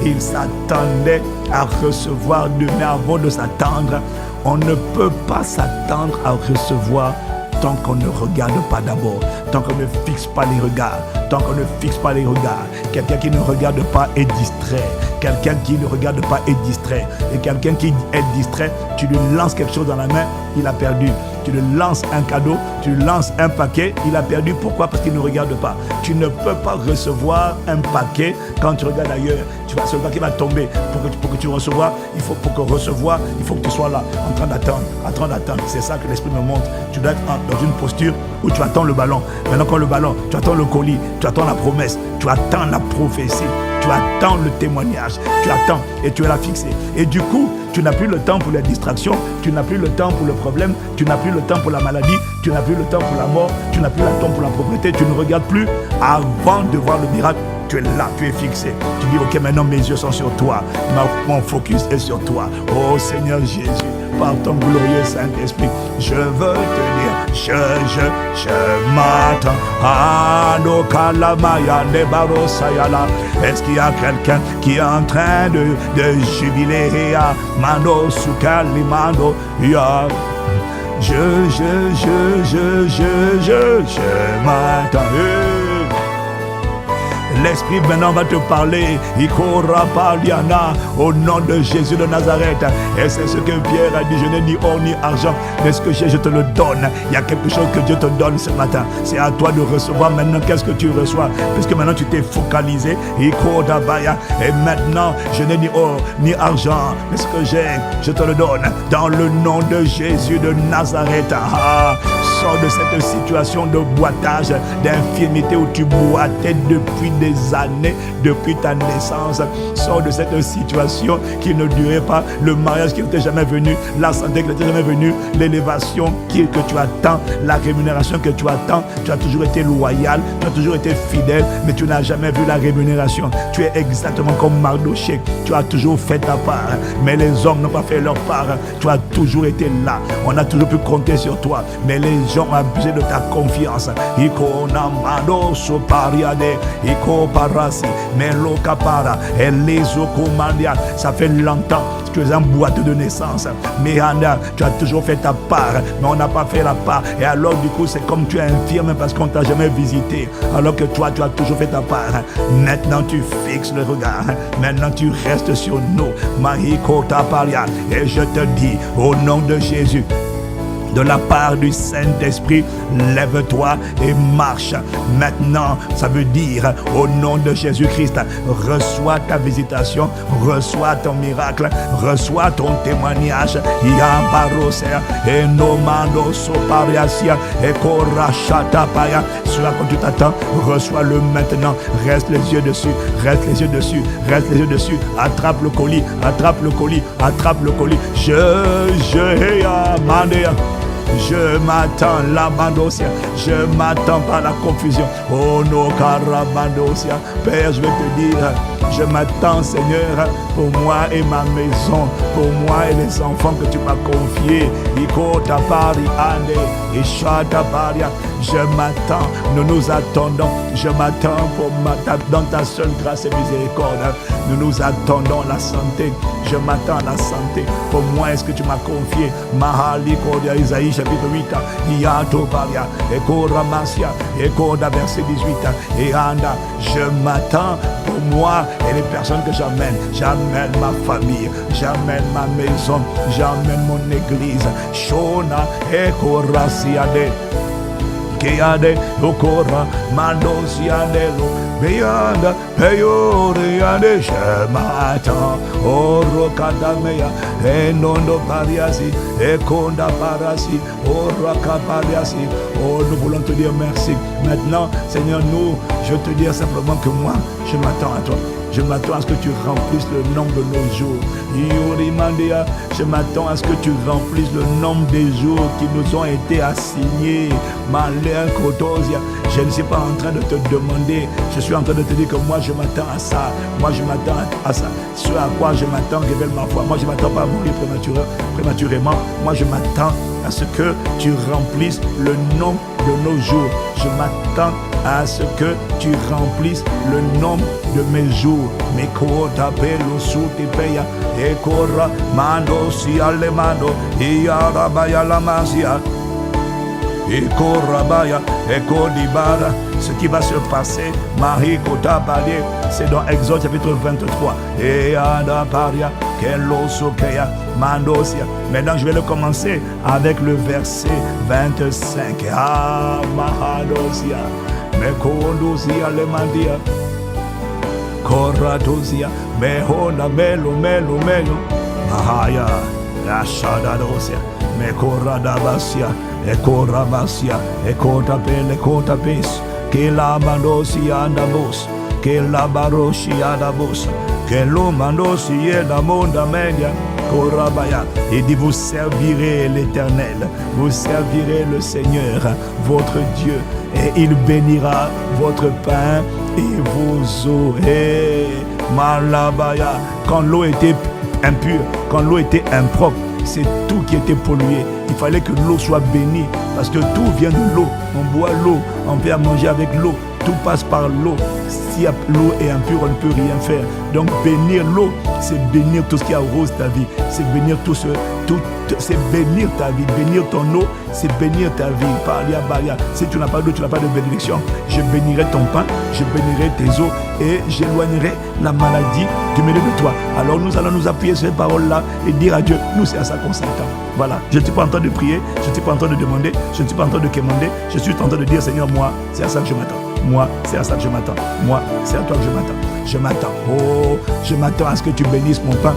Il s'attendait à recevoir demain. Avant de s'attendre, on ne peut pas s'attendre à recevoir tant qu'on ne regarde pas d'abord, tant qu'on ne fixe pas les regards, tant qu'on ne fixe pas les regards. Quelqu'un qui ne regarde pas est distrait. Quelqu'un qui ne regarde pas est distrait. Et quelqu'un qui est distrait, tu lui lances quelque chose dans la main, il a perdu. Tu lui lances un cadeau, tu lui lances un paquet, il a perdu. Pourquoi? Parce qu'il ne regarde pas. Tu ne peux pas recevoir un paquet quand tu regardes ailleurs. Ce paquet va tomber. Pour que tu reçois, pour recevoir, il faut que tu sois là, en train d'attendre. C'est ça que l'Esprit me montre. Tu dois être dans une posture où tu attends le ballon. Maintenant, quand le ballon, tu attends le colis, tu attends la promesse, tu attends la prophétie. Tu attends le témoignage, tu attends et tu es là fixé. Et du coup, tu n'as plus le temps pour les distractions, tu n'as plus le temps pour le problème, tu n'as plus le temps pour la maladie, tu n'as plus le temps pour la mort, tu n'as plus le temps pour la pauvreté, tu ne regardes plus avant de voir le miracle. Tu es là, tu es fixé. Tu dis, ok, maintenant mes yeux sont sur toi. Mon focus est sur toi. Oh Seigneur Jésus, par ton glorieux Saint-Esprit, je veux te dire, je m'attends. Est-ce qu'il y a quelqu'un qui est en train de jubiler? Mando Sukali Mando Ya. Je m'attends. L'Esprit maintenant va te parler. Au nom de Jésus de Nazareth. Et c'est ce que Pierre a dit. Je n'ai ni or ni argent, mais ce que j'ai, je te le donne. Il y a quelque chose que Dieu te donne ce matin. C'est à toi de recevoir. Maintenant, qu'est-ce que tu reçois? Puisque maintenant tu t'es focalisé. Et maintenant, je n'ai ni or ni argent, mais ce que j'ai, je te le donne. Dans le nom de Jésus de Nazareth. Sors de cette situation de boitage, d'infirmité où tu boitais depuis des années, depuis ta naissance. Sors de cette situation qui ne durait pas, le mariage qui n'était jamais venu, la santé qui n'était jamais venue, l'élévation que tu attends, la rémunération que tu attends. Tu as toujours été loyal, tu as toujours été fidèle, mais tu n'as jamais vu la rémunération. Tu es exactement comme Mardoché. Tu as toujours fait ta part, mais les hommes n'ont pas fait leur part. Tu as toujours été là. On a toujours pu compter sur toi, mais les gens ont abusé de ta confiance. Ça fait longtemps que tu es un boiteux de naissance. Mais tu as toujours fait ta part, mais on n'a pas fait la part. Et alors du coup c'est comme tu es infirme parce qu'on ne t'a jamais visité. Alors que toi tu as toujours fait ta part. Maintenant tu fixes le regard. Maintenant tu restes sur nous. Et je te dis au nom de Jésus, de la part du Saint-Esprit, lève-toi et marche. Maintenant, ça veut dire, au nom de Jésus-Christ, reçois ta visitation, reçois ton miracle, reçois ton témoignage. Cela quand tu t'attends, reçois-le maintenant. Reste les yeux dessus, reste les yeux dessus, reste les yeux dessus. Attrape le colis, attrape le colis, attrape le colis. Je m'attends la mandosia, je m'attends pas la confusion. Oh no caramandosia. Père, je vais te dire, je m'attends Seigneur pour moi et ma maison, pour moi et les enfants que tu m'as confiés. Je m'attends, nous nous attendons. Je m'attends pour dans ta seule grâce et miséricorde. Nous nous attendons la santé. Je m'attends à la santé. Pour moi, est-ce que tu m'as confié? Mahali Kodia Isaïe chapitre 8. Yato Baria. Eko Ramasia. Eko da verset 18. Et Anda. Je m'attends pour moi et les personnes que j'amène. J'amène ma famille. J'amène ma maison. J'amène mon église. Shona Eko Rasiade. Keade, Okora, Mandosiandelo, Beyanda, Peyoriande, je m'attends, Orokadamea, Enondo Pariasi, Ekonda Parasi, Oraka Pariasi. Oh, nous voulons te dire merci. Maintenant, Seigneur, je te dis simplement que moi, je m'attends à toi. Je m'attends à ce que tu remplisses le nombre de nos jours. Yurimandia, je m'attends à ce que tu remplisses le nombre des jours qui nous ont été assignés. Malin Kotosia, je ne suis pas en train de te demander, je suis en train de te dire que moi je m'attends à ça. Moi je m'attends à ça. Ce à quoi je m'attends révèle ma foi. Moi je ne m'attends pas à mourir prématurément. Moi je m'attends à ce que tu remplisses le nombre de nos jours. Je m'attends à ce que tu remplisses le nombre de mes jours. Mais kota pelo suti peya e korra mando si alemando iara baya la masia e korra baya e kodibara. Ce qui va se passer, Marie Kota Badie, c'est dans Exode chapitre 23. Et Ada Paria, Kelosokeya, Mandosia. Maintenant, je vais le commencer avec le verset 25. Ah, Mahadosia, Mekondosia, Lemandia, Koradosia, Mehona, Melo, Mahaya, Rashadadosia, Mekoradabasia, Ekorabasia, Ekotapel, Ekotapes. Que la mandosi andabos, que la baroshi andabos, que lo mandosi edamonda media, korabaya. Et dit vous servirez l'Éternel, vous servirez le Seigneur, votre Dieu, et il bénira votre pain et vos eaux. Et malabaya, quand l'eau était impure, quand l'eau était impropre, c'est tout qui était pollué. Il fallait que l'eau soit bénie parce que tout vient de l'eau. On boit l'eau, on peut manger avec l'eau. Tout passe par l'eau. Si l'eau est impure, on ne peut rien faire. Donc bénir l'eau, c'est bénir tout ce qui arrose ta vie. C'est bénir c'est bénir ta vie. Bénir ton eau, c'est bénir ta vie. Paria, baria. Si tu n'as pas d'eau, tu n'as pas de bénédiction. Je bénirai ton pain, je bénirai tes eaux et j'éloignerai la maladie du milieu de toi. Alors nous allons nous appuyer sur ces paroles-là et dire à Dieu, nous c'est à ça qu'on s'attend. Voilà, je ne suis pas en train de prier, je ne suis pas en train de demander, je ne suis pas en train de quémander, je suis en train de dire Seigneur, moi c'est à ça que je m'attends. Moi c'est à ça que je m'attends. Moi c'est à toi que je m'attends. Je m'attends. Oh, je m'attends à ce que tu bénisses mon pain.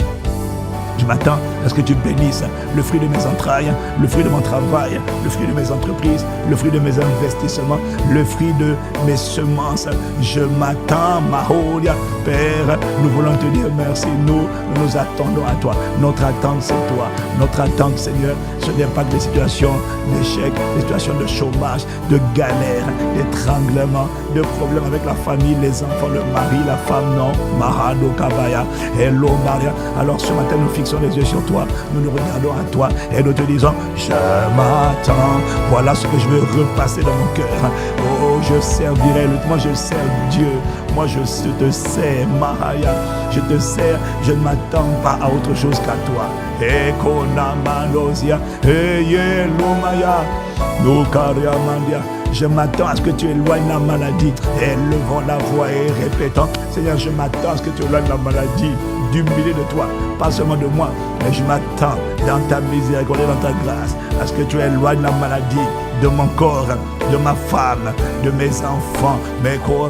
Je m'attends à ce que tu bénisses le fruit de mes entrailles, le fruit de mon travail, le fruit de mes entreprises, le fruit de mes investissements, le fruit de mes semences. Je m'attends, Maholia. Père, nous voulons te dire merci. Nous nous attendons à toi. Notre attente, c'est toi. Notre attente, Seigneur, ce n'est pas que des situations d'échec, des situations de chômage, de galère, d'étranglement, de problèmes avec la famille, les enfants, le mari, la femme, non. Mahado Kabaya, Hello Maria. Alors ce matin, nous fixons les yeux sur toi, nous nous regardons à toi et nous te disons, je m'attends. Voilà ce que je veux repasser dans mon cœur. Oh, je servirai, moi je sers Dieu. Moi je te sers, Mahaya. Je te sers, je ne m'attends pas à autre chose qu'à toi. Ekonamanosia, Eyelomaya, Nukariamandia. Je m'attends à ce que tu éloignes la maladie. Élevons la voix et répétons, Seigneur, je m'attends à ce que tu éloignes la maladie du milieu de toi, pas seulement de moi, mais je m'attends dans ta miséricorde et dans ta grâce à ce que tu éloignes la maladie de mon corps, de ma femme, de mes enfants, mes corps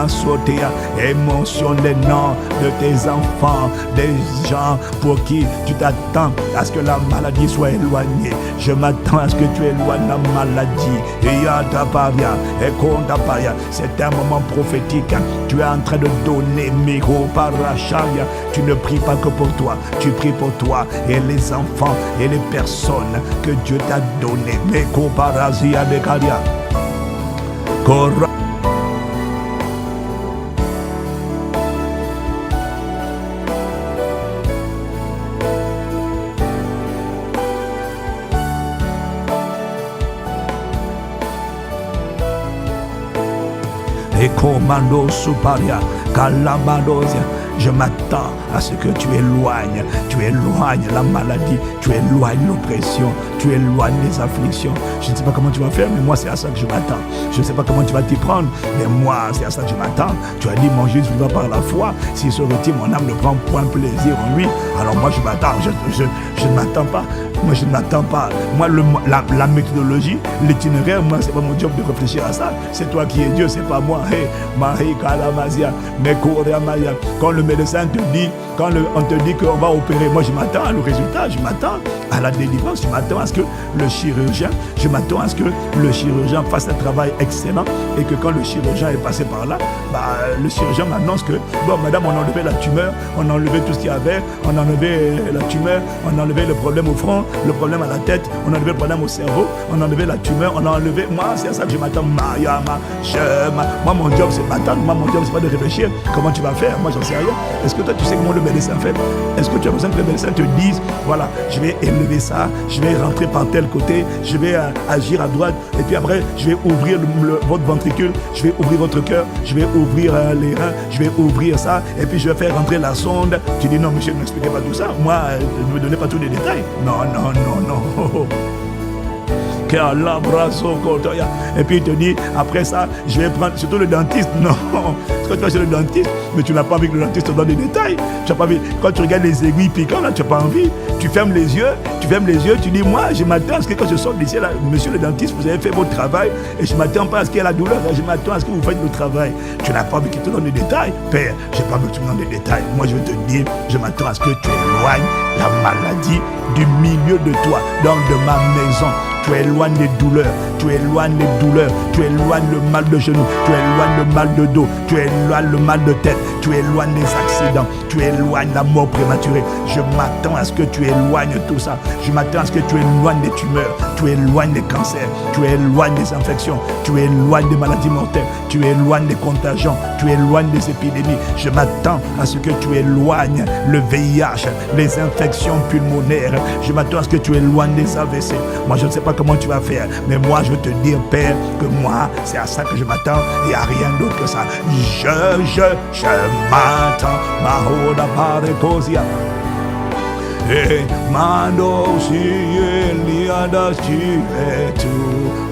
sotea, émotion des noms de tes enfants, des gens pour qui tu t'attends à ce que la maladie soit éloignée. Je m'attends à ce que tu éloignes la maladie. Et Yataparia, et Kondaparia, c'est un moment prophétique. Tu es en train de donner Miro Parachaya. Tu ne pries pas que pour toi, tu pries pour toi et les enfants et les personnes que Dieu t'a donné. Meko Parazia de Karia. Korra. Et commando suparia, calabadosia. Je m'attends à ce que tu éloignes la maladie, tu éloignes l'oppression, tu éloignes les afflictions. Je ne sais pas comment tu vas faire, mais moi c'est à ça que je m'attends. Je ne sais pas comment tu vas t'y prendre, mais moi c'est à ça que je m'attends. Tu as dit mon Jésus vivra par la foi. S'il se retire, mon âme ne prend point plaisir en lui. Alors moi je m'attends, Je ne m'attends pas. Moi, je ne m'attends pas. Moi, la méthodologie, l'itinéraire, moi, c'est pas mon job de réfléchir à ça. C'est toi qui es Dieu, c'est pas moi. Hey, Marie Kalamazia, Mekoria Maya. Quand le médecin te dit, on te dit qu'on va opérer, moi, je m'attends à le résultat, je m'attends à la délivrance, je m'attends à ce que le chirurgien fasse un travail excellent et que quand le chirurgien est passé par là, le chirurgien m'annonce que, bon, madame, on a enlevé la tumeur, on a enlevé tout ce qu'il y avait, on a enlevé la tumeur, on a enlevé le problème au front, le problème à la tête, on a enlevé le problème au cerveau, on a enlevé la tumeur, on a enlevé, moi, c'est à ça que je m'attends, moi, mon job, c'est m'attendre, moi, mon job, c'est pas de réfléchir, comment tu vas faire, moi, j'en sais rien. Est-ce que toi, tu sais comment le médecin fait? Est-ce que tu as besoin que le médecin te dise, voilà, je vais élever ça, je vais rentrer par tel côté, je vais agir à droite, et puis après, je vais ouvrir votre ventricule, je vais ouvrir votre cœur, je vais ouvrir les reins, je vais ouvrir ça, et puis je vais faire rentrer la sonde. Tu dis non, monsieur, ne m'expliquez pas tout ça. Moi, ne me donnez pas tous les détails. Non. Et puis il te dit, après ça, je vais prendre, surtout le dentiste, non. Parce que tu vas chez le dentiste, mais tu n'as pas envie que le dentiste te donne des détails. Tu n'as pas envie. Quand tu regardes les aiguilles piquantes, là, tu n'as pas envie. Tu fermes les yeux, tu dis, moi, je m'attends à ce que quand je sors d'ici, là, monsieur le dentiste, vous avez fait votre travail, et je ne m'attends pas à ce qu'il y ait la douleur, je m'attends à ce que vous faites le travail. Tu n'as pas envie qu'il te donne des détails. Père, je n'ai pas envie que tu me donnes des détails. Moi, je vais te dire, je m'attends à ce que tu éloignes la maladie du milieu de toi, donc de ma maison. Tu éloignes les douleurs, tu éloignes le mal de genou, tu éloignes le mal de dos, tu éloignes le mal de tête, tu éloignes les accidents, tu éloignes la mort prématurée. Je m'attends à ce que tu éloignes tout ça. Je m'attends à ce que tu éloignes les tumeurs, tu éloignes les cancers, tu éloignes les infections, tu éloignes des maladies mortelles, tu éloignes les contagions, tu éloignes les épidémies. Je m'attends à ce que tu éloignes le VIH, les infections pulmonaires. Je m'attends à ce que tu éloignes les AVC. Moi, je ne sais pas comment tu vas faire, mais moi je veux te dire, Père, que moi c'est à ça que je m'attends et à rien d'autre que ça. Je m'attends. Mahoda Pareposia. Et Mando si Eliada tu es tout.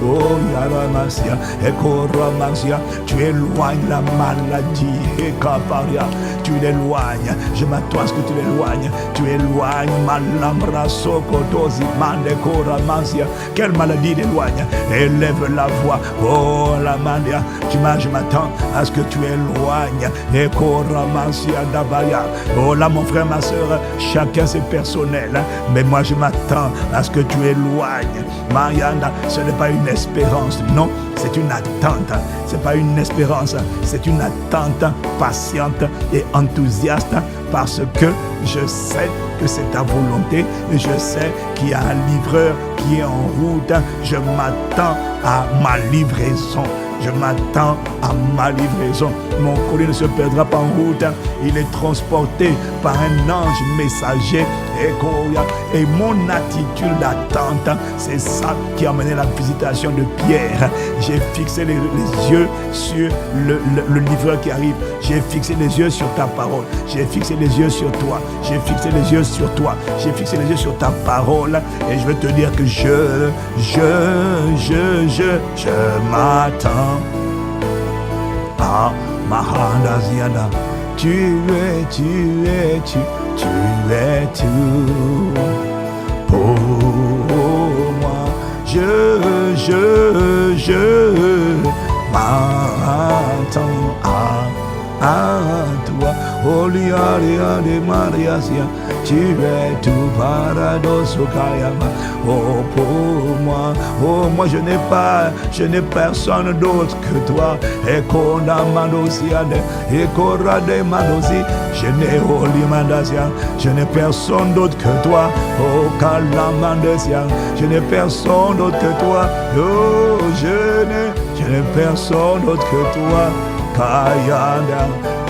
Oh Yaramasia, Ekoramasia, tu éloignes la maladie, Ekaparia, tu l'éloignes. Je m'attends à ce que tu l'éloignes. Tu éloignes Malambra Sokotosi, Mandekoramasia. Quelle maladie l'éloigne? Élève la voix. Oh la mandia, je m'attends à ce que tu éloignes. Ekoramasia Dabaya. Oh là mon frère, ma soeur, chacun c'est personnel, hein? Mais moi je m'attends à ce que tu éloignes. Mariana, ce n'est pas une espérance, non, c'est une attente. C'est pas une espérance, c'est une attente patiente et enthousiaste, parce que je sais que c'est ta volonté et je sais qu'il y a un livreur qui est en route. Je m'attends à ma livraison. Je m'attends à ma livraison. Mon colis ne se perdra pas en route. Il est transporté par un ange messager. Et mon attitude d'attente, c'est ça qui a mené la visitation de Pierre. J'ai fixé les yeux sur le livreur qui arrive. J'ai fixé les yeux sur ta parole. J'ai fixé les yeux sur toi. J'ai fixé les yeux sur toi. J'ai fixé les yeux sur ta parole. Et je vais te dire que je m'attends. Ah, Mahanda Ziada, tu es tout pour moi. Je m'attends à toi. Oliaria de Mariasia, tu es tout paradoxe Kayama. Oh pour moi, oh moi je n'ai personne d'autre que toi. Et qu'on a Mandosiade, et qu'on a des Mandosi, je n'ai Olimandasia, je n'ai personne d'autre que toi. Oh Kalamandasia, je n'ai personne d'autre que toi. Oh je n'ai personne d'autre que toi. Kayanda,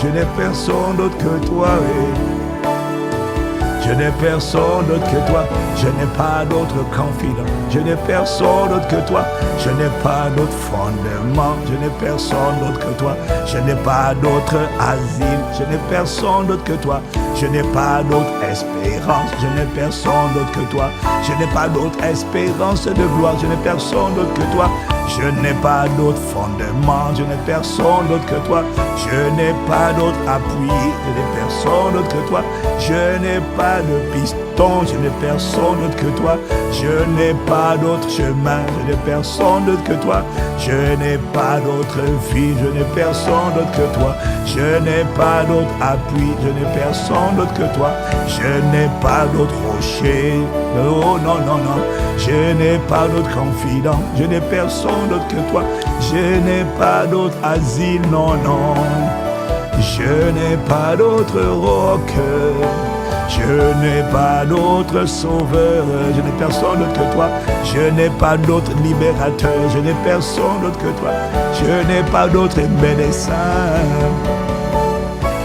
je n'ai personne d'autre que toi. Je n'ai personne d'autre que toi. Je n'ai pas d'autre confident. Je n'ai personne d'autre que toi. Je n'ai pas d'autre fondement. Je n'ai personne d'autre que toi. Je n'ai pas d'autre asile. Je n'ai personne d'autre que toi. Je n'ai pas d'autre espérance, je n'ai personne d'autre que toi. Je n'ai pas d'autre espérance de gloire, je n'ai personne d'autre que toi. Je n'ai pas d'autre fondement, je n'ai personne d'autre que toi. Je n'ai pas d'autre appui, je n'ai personne d'autre que toi. Je n'ai pas de piston, je n'ai personne d'autre que toi. Je n'ai pas d'autre chemin, je n'ai personne d'autre que toi. Je n'ai pas d'autre vie, je n'ai personne d'autre que toi. Je n'ai pas d'autre appui, je n'ai personne d'autre que toi. Je n'ai pas d'autre rocher, oh non, non, non. Je n'ai pas d'autre confident, je n'ai personne d'autre que toi. Je n'ai pas d'autre asile, non, non. Je n'ai pas d'autre roc. Je n'ai pas d'autre sauveur, je n'ai personne d'autre que toi. Je n'ai pas d'autre libérateur, je n'ai personne d'autre que toi. Je n'ai pas d'autre médecin.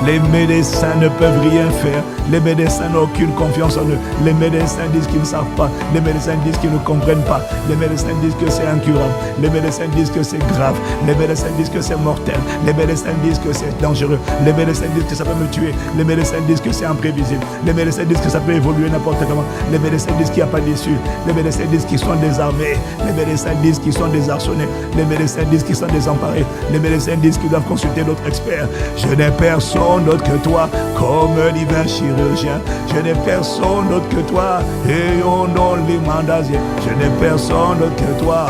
Les médecins ne peuvent rien faire. Les médecins n'ont aucune confiance en eux. Les médecins disent qu'ils ne savent pas. Les médecins disent qu'ils ne comprennent pas. Les médecins disent que c'est incurable. Les médecins disent que c'est grave. Les médecins disent que c'est mortel. Les médecins disent que c'est dangereux. Les médecins disent que ça peut me tuer. Les médecins disent que c'est imprévisible. Les médecins disent que ça peut évoluer n'importe comment. Les médecins disent qu'il n'y a pas d'issue. Les médecins disent qu'ils sont désarmés. Les médecins disent qu'ils sont désarçonnés. Les médecins disent qu'ils sont désemparés. Les médecins disent qu'ils doivent consulter d'autres experts. Je n'ai personne d'autre que toi, comme divin chirurgien. Je n'ai personne d'autre que toi, et on donne les mandats. Je n'ai personne d'autre que toi.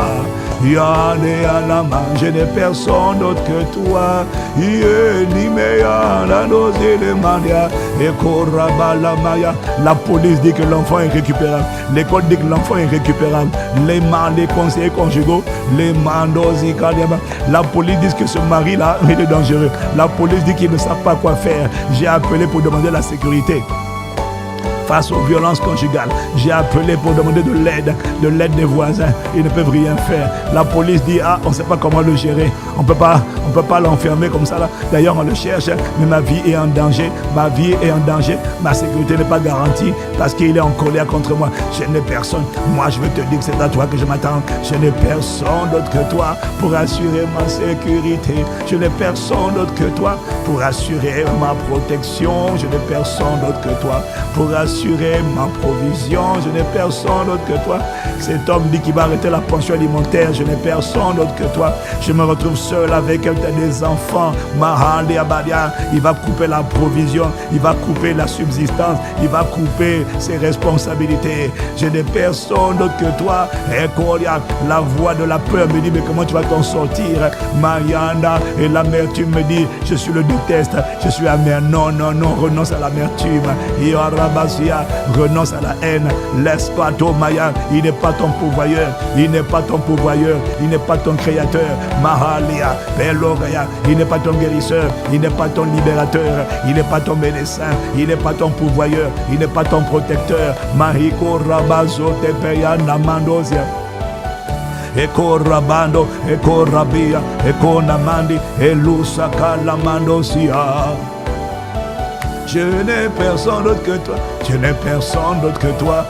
Yane alama, je n'ai personne d'autre que toi. La police dit que l'enfant est récupérable. L'école dit que l'enfant est récupérable. Les conseillers conjugaux, les mandosi. La police dit que ce mari-là est dangereux. La police dit qu'ils ne savent pas quoi faire. J'ai appelé pour demander la sécurité face aux violences conjugales. J'ai appelé pour demander de l'aide des voisins. Ils ne peuvent rien faire. La police dit, ah, on ne sait pas comment le gérer. On peut pas l'enfermer comme ça là. D'ailleurs, on le cherche, mais ma vie est en danger. Ma vie est en danger. Ma sécurité n'est pas garantie parce qu'il est en colère contre moi. Je n'ai personne. Moi, je veux te dire que c'est à toi que je m'attends. Je n'ai personne d'autre que toi pour assurer ma sécurité. Je n'ai personne d'autre que toi pour assurer ma protection. Je n'ai personne d'autre que toi pour assurer ma provision. Je n'ai personne d'autre que toi. Cet homme dit qu'il va arrêter la pension alimentaire. Je n'ai personne d'autre que toi. Je me retrouve seul avec un des enfants. Mahali Abadia, il va couper la provision, il va couper la subsistance, il va couper ses responsabilités. Je n'ai personne d'autre que toi. Et la voix de la peur me dit, mais comment tu vas t'en sortir? Marianda, et l'amertume me dit, je suis le déteste, je suis amer. Non, non, non, renonce à l'amertume. Renonce à la haine. Laisse pas ton Maya. Il n'est pas ton pourvoyeur. Il n'est pas ton pourvoyeur. Il n'est pas ton créateur. Mahalia, Belogaya. Il n'est pas ton guérisseur. Il n'est pas ton libérateur. Il n'est pas ton médecin. Il n'est pas ton pourvoyeur. Il n'est pas ton protecteur. Mahiko Rabazo Tepeya Namandosia. Eko Rabando, Eko Rabia, Eko Namandi, Elusaka Lamandosia. Je n'ai personne d'autre que toi. Je n'ai personne d'autre que toi.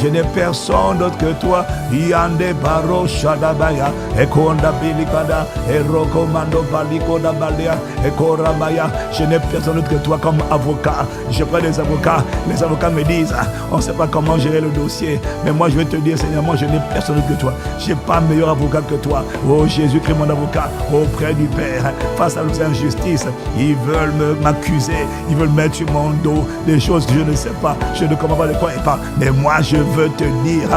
Je n'ai personne d'autre que toi. Yande baro shadabaya. Ekonda bilikada. Erokomando balikoda balia. Ekorabaya. Je n'ai personne d'autre que toi comme avocat. Je prends des avocats. Les avocats me disent, on ne sait pas comment gérer le dossier. Mais moi je vais te dire, Seigneur, moi je n'ai personne d'autre que toi. Je n'ai pas meilleur avocat que toi. Oh Jésus-Christ, mon avocat, auprès du Père, face à nos injustices. Ils veulent m'accuser, ils veulent mettre sur mon dos des choses que je ne sais pas, je ne comprends pas de quoi ils parlent. Mais moi je veux te dire,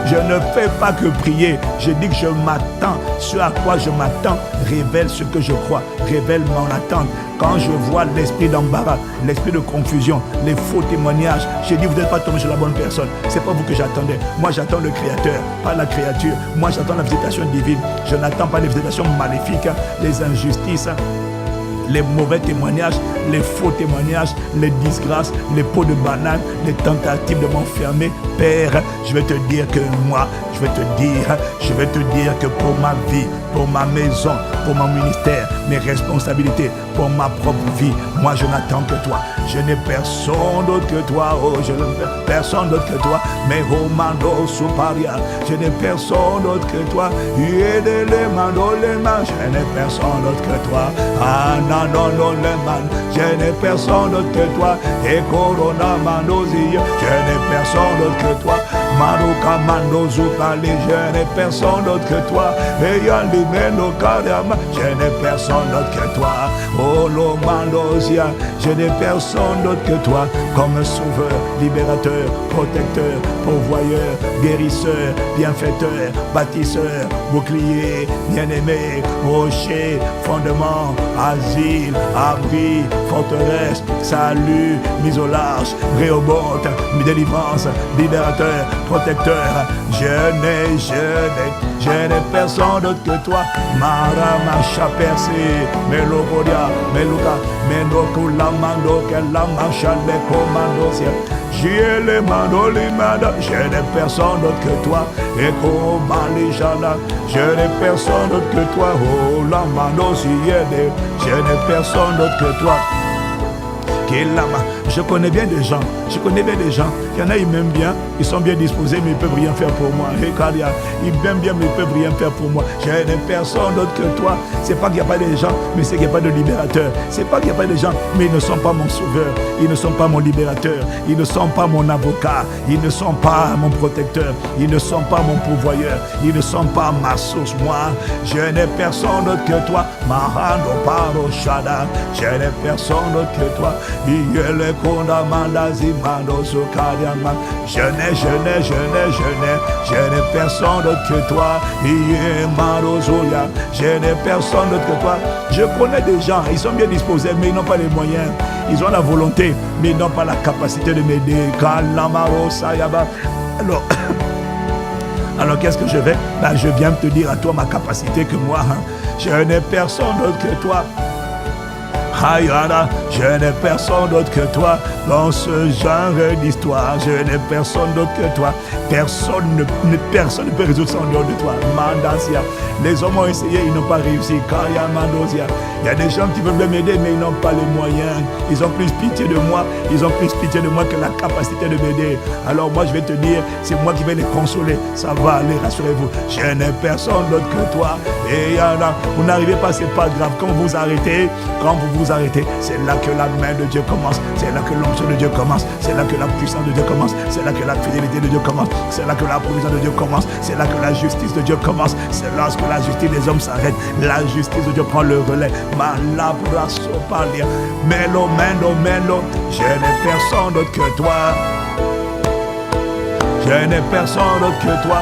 je ne fais pas que prier, je dis que je m'attends, ce à quoi je m'attends révèle ce que je crois, révèle mon attente. Quand je vois l'esprit d'embarras, l'esprit de confusion, les faux témoignages, j'ai dit vous n'êtes pas tombé sur la bonne personne. C'est pas vous que j'attendais. Moi j'attends le Créateur, pas la créature. Moi j'attends la visitation divine. Je n'attends pas les visitations maléfiques, les injustices, les mauvais témoignages, les faux témoignages, les disgrâces, les pots de banane, les tentatives de m'enfermer. Père, je vais te dire que moi, je vais te dire que pour ma vie, pour ma maison, pour mon ministère, mes responsabilités, pour ma propre vie. Moi, je n'attends que toi. Je n'ai personne d'autre que toi. Oh, je n'ai personne d'autre que toi. Mais oh, mando suparia. Je n'ai personne d'autre que toi. Yede les mando les mains. Je n'ai personne d'autre que toi. Ah, non, non, non, les mains. Je n'ai personne d'autre que toi. Et corona mandozi. Je n'ai personne d'autre que toi. Maruka mando zupali. Je n'ai personne d'autre que toi. Et yalimeno kariama. Je n'ai personne d'autre que toi. Oh, lo mandozia. Je n'ai personne d'autre que toi. Comme sauveur, libérateur, protecteur, pourvoyeur, guérisseur, bienfaiteur, bâtisseur, bouclier, bien-aimé, rocher, fondement, asile, abri, forteresse, salut, mise au large, Réhoboth, délivrance, libérateur, protecteur. Je n'ai personne d'autre que toi. Maramacha percé, Melopodia, Meluka, Menokula mando, Kelamacha, les commandos. J'ai les mando, les manda. Je n'ai personne d'autre que toi. Et comment les gens là, je n'ai personne d'autre que toi. Oh, la mando, si je n'ai personne d'autre que toi. Je connais bien des gens, il y en a ils m'aiment bien, ils sont bien disposés mais ils ne peuvent rien faire pour moi. Ils m'aiment bien mais ils ne peuvent rien faire pour moi. Je n'ai personne d'autre que toi. C'est pas qu'il n'y a pas de gens, mais c'est qu'il n'y a pas de libérateur. C'est pas qu'il n'y a pas de gens, mais ils ne sont pas mon sauveur, ils ne sont pas mon libérateur, ils ne sont pas mon avocat, ils ne sont pas mon protecteur, ils ne sont pas mon pourvoyeur, ils ne sont pas ma source. Moi, je n'ai personne d'autre que toi. Mahando paro shada, je n'ai personne d'autre que toi. Je n'ai personne d'autre que toi. Je n'ai personne d'autre que toi. Je connais des gens, ils sont bien disposés, mais ils n'ont pas les moyens. Ils ont la volonté, mais ils n'ont pas la capacité de m'aider. Alors qu'est-ce que je vais? Je viens te dire à toi ma capacité que moi, je n'ai personne d'autre que toi. Hayana, je n'ai personne d'autre que toi dans ce genre d'histoire. Je n'ai personne d'autre que toi. Personne ne peut résoudre ça en dehors de toi. Mandasia. Les hommes ont essayé, ils n'ont pas réussi. Kaya Mandosia. Il y a des gens qui veulent m'aider, mais ils n'ont pas les moyens. Ils ont plus pitié de moi. Ils ont plus pitié de moi que la capacité de m'aider. Alors moi, je vais te dire, c'est moi qui vais les consoler. Ça va aller, rassurez-vous. Je n'ai personne d'autre que toi. Et il y en a, vous n'arrivez pas, c'est pas grave. Quand vous arrêtez, c'est là que la main de Dieu commence, c'est là que l'onction de Dieu commence, c'est là que la puissance de Dieu commence, c'est là que la fidélité de Dieu commence, c'est là que la provision de Dieu commence, c'est là que la justice de Dieu commence, c'est lorsque la justice des hommes s'arrête, la justice de Dieu prend le relais. Malabraso palia, melo, je n'ai personne d'autre que toi. Je n'ai personne d'autre que toi.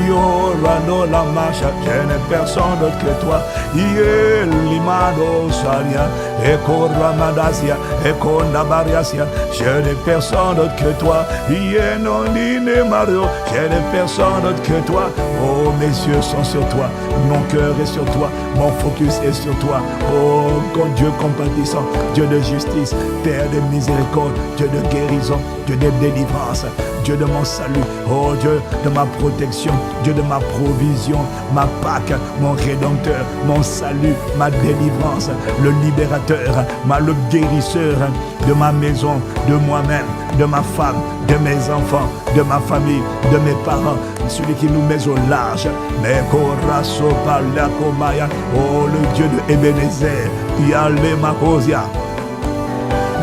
Yorano la marche. Je n'ai personne d'autre que toi. Limado salia. Eko ramadasia. Eko nabariasia. Je n'ai personne d'autre que toi. Yenonine Mario. Je n'ai personne d'autre que toi. Oh, mes yeux sont sur toi. Mon cœur est sur toi. Mon focus est sur toi. Oh, Dieu compatissant. Dieu de justice. Père de miséricorde. Dieu de guérison. Dieu de délivrance. Dieu de mon salut, oh Dieu de ma protection, Dieu de ma provision, ma Pâque, mon Rédempteur, mon salut, ma délivrance, le libérateur, le guérisseur de ma maison, de moi-même, de ma femme, de mes enfants, de ma famille, de mes parents, celui qui nous met au large. Oh, le Dieu de Ebenezer, Yalemakosia.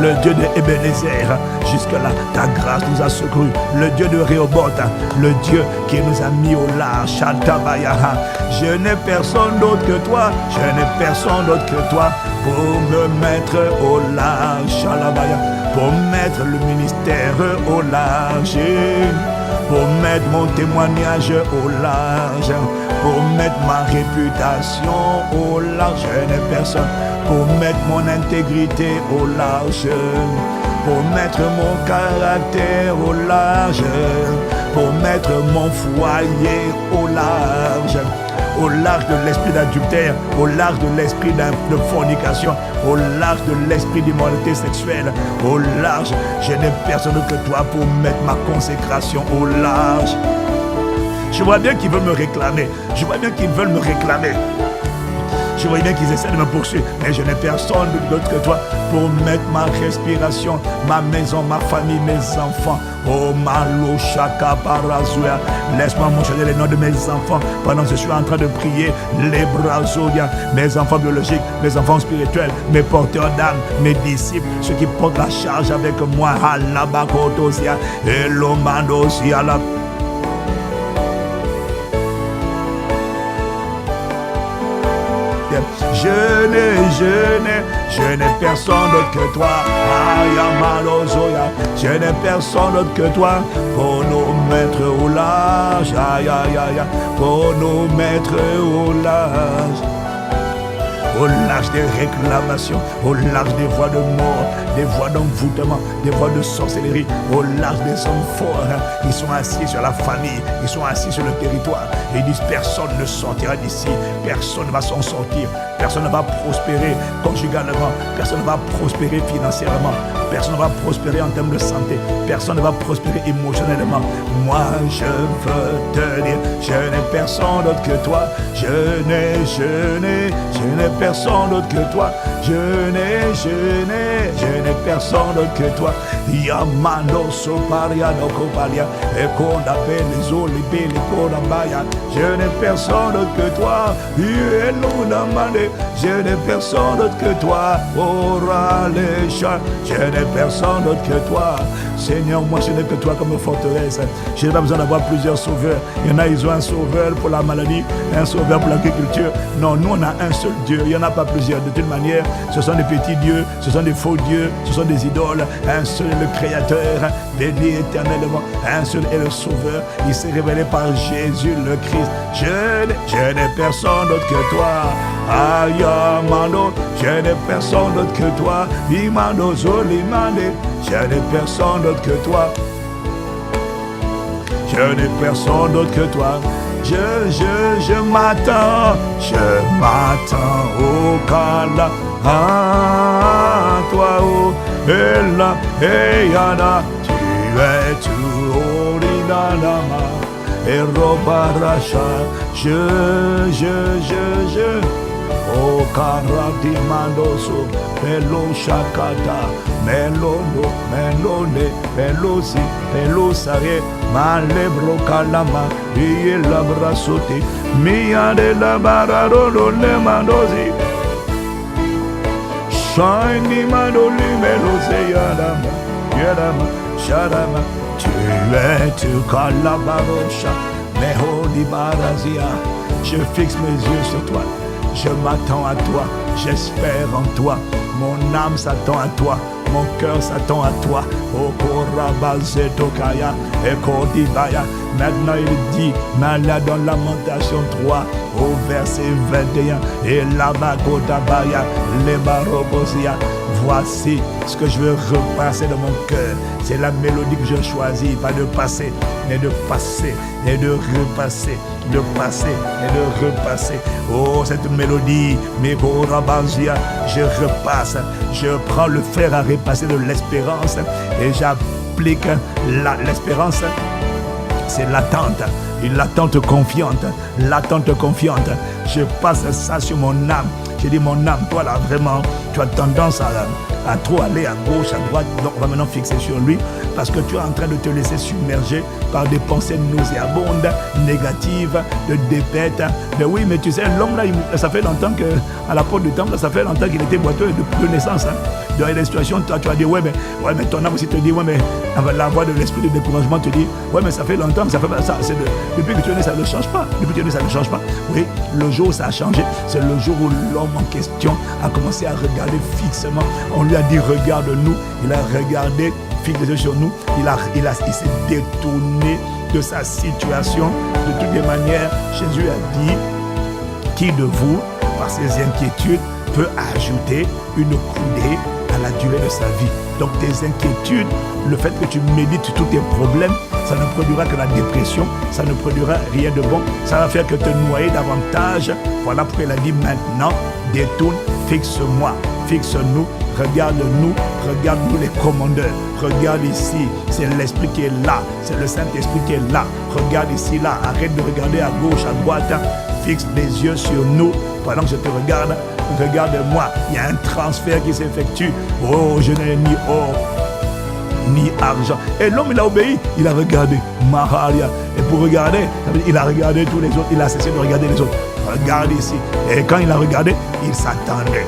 Le Dieu de Ebenezer, jusque-là, ta grâce nous a secourus. Le Dieu de Réhoboth, le Dieu qui nous a mis au large. Shantabayaha. Je n'ai personne d'autre que toi. Je n'ai personne d'autre que toi pour me mettre au large. Shalabaya. Pour mettre le ministère au large. Pour mettre mon témoignage au large. Pour mettre ma réputation au large. Je n'ai personne. Pour mettre mon intégrité au large, pour mettre mon caractère au large, pour mettre mon foyer au large de l'esprit d'adultère, au large de l'esprit de fornication, au large de l'esprit d'immoralité sexuelle, au large. Je n'ai personne que toi pour mettre ma consécration au large. Je vois bien qu'ils veulent me réclamer. Je voyais bien qu'ils essaient de me poursuivre, mais je n'ai personne d'autre que toi pour mettre ma respiration, ma maison, ma famille, mes enfants. Oh Malo Shaka Parazuya, laisse-moi mentionner les noms de mes enfants pendant que je suis en train de prier. Les Brazoya, mes enfants biologiques, mes enfants spirituels, mes porteurs d'âme, mes disciples, ceux qui portent la charge avec moi. Halabakotosia, Elomandosia, la je n'ai personne d'autre que toi. Ayamalozoya, je n'ai personne d'autre que toi pour nous mettre au large. Aïe, aïe, aïe, pour nous mettre au large. Au large des réclamations, au large des voies de mort, des voies d'envoûtement, des voies de sorcellerie, au large des hommes forts qui sont assis sur la famille, qui sont assis sur le territoire et ils disent personne ne sortira d'ici, personne ne va s'en sortir, personne ne va prospérer conjugalement, personne ne va prospérer financièrement, personne ne va prospérer en termes de santé, personne ne va prospérer émotionnellement. Moi je veux te dire, je n'ai personne d'autre que toi, je n'ai personne d'autre que toi, je n'ai personne d'autre que toi. Yamando soparia no copalia, et qu'on appelle les eaux, les belles, les corambaya. Je n'ai personne d'autre que toi, je n'ai personne d'autre que toi, ora les chats, je n'ai personne d'autre que toi. Seigneur, moi je n'ai que toi comme forteresse. Je n'ai pas besoin d'avoir plusieurs sauveurs. Il y en a, ils ont un sauveur pour la maladie, un sauveur pour l'agriculture. Non, nous on a un seul Dieu, il n'y en a pas plusieurs. De toute manière, ce sont des petits dieux, ce sont des faux dieux, ce sont des idoles. Un seul est le Créateur, béni éternellement. Un seul est le Sauveur. Il s'est révélé par Jésus le Christ. Je n'ai personne d'autre que toi. Ayamando, je n'ai personne d'autre que toi. Imando Zolimande, je n'ai personne d'autre que toi. Je n'ai personne d'autre que toi. Je m'attends au Kala, à toi, oh, Ella, Eyana, tu es tout, Orinanama, et Robaracha, je, oh, Karati Mandoso, Melo Shakata, Melono, Melone, Melosi, Melosare, Malebro Kalama, Iye Labrasote, Mia de la Bararolo, Le Mandosi, Shiny Mandoli, Melose, Yadama, Yadama, Shadama, tu es tu Kalabarosha, Mehodi Barazia, je fixe mes yeux sur toi. Je m'attends à toi, j'espère en toi, mon âme s'attend à toi, mon cœur s'attend à toi. Oh, Korabazetokaya, et Kodibaya. Maintenant il dit, là dans Lamentation 3, au verset 21, et là-bas, Kodabaya, les Barobosia. Voici ce que je veux repasser dans mon cœur. C'est la mélodie que je choisis, pas de passer, mais de passer et de repasser, de passer et de repasser. Oh, cette mélodie, Mekorabazia, je repasse, je prends le fer à repasser de l'espérance et j'applique l'espérance. C'est l'attente, une attente confiante, l'attente confiante. Je passe ça sur mon âme. J'ai dit, mon âme, toi là, vraiment, tu as tendance à trop aller à gauche, à droite. Donc, on va maintenant fixer sur lui parce que tu es en train de te laisser submerger par des pensées nauséabondes, négatives, de défaite. Mais oui, mais tu sais, l'homme là, ça fait longtemps qu'à la porte du temple, ça fait longtemps qu'il était boiteux de naissance. Dans les situations, toi, tu vas dire, ouais, mais ton âme aussi te dit, ouais, mais la voix de l'esprit de découragement te dit, ouais, mais ça fait longtemps, ça fait ça. Depuis que tu es né, ça ne change pas. Depuis que tu es né, ça ne change pas. Oui, le jour où ça a changé, c'est le jour où l'homme en question a commencé à regarder fixement. On lui a dit, regarde-nous. Il a regardé, fixe les yeux sur nous. Il s'est détourné de sa situation. De toutes les manières, Jésus a dit, qui de vous, par ses inquiétudes, peut ajouter une coudée à la durée de sa vie. Donc tes inquiétudes, le fait que tu médites tous tes problèmes, ça ne produira que la dépression, ça ne produira rien de bon, ça va faire que te noyer davantage. Voilà pourquoi il a dit maintenant, détourne, fixe-moi, fixe-nous, Regarde-nous, regarde-nous les commandeurs. Regarde ici, c'est l'Esprit qui est là, c'est le Saint-Esprit qui est là. Regarde ici, là, arrête de regarder à gauche, à droite. Fixe les yeux sur nous pendant que je te regarde. Regarde-moi, il y a un transfert qui s'effectue. Oh, je n'ai ni or ni argent. Et l'homme, il a obéi, il a regardé. Mahalia. Et pour regarder, il a regardé tous les autres, il a cessé de regarder les autres. Regarde ici. Et quand il a regardé, il s'attendait.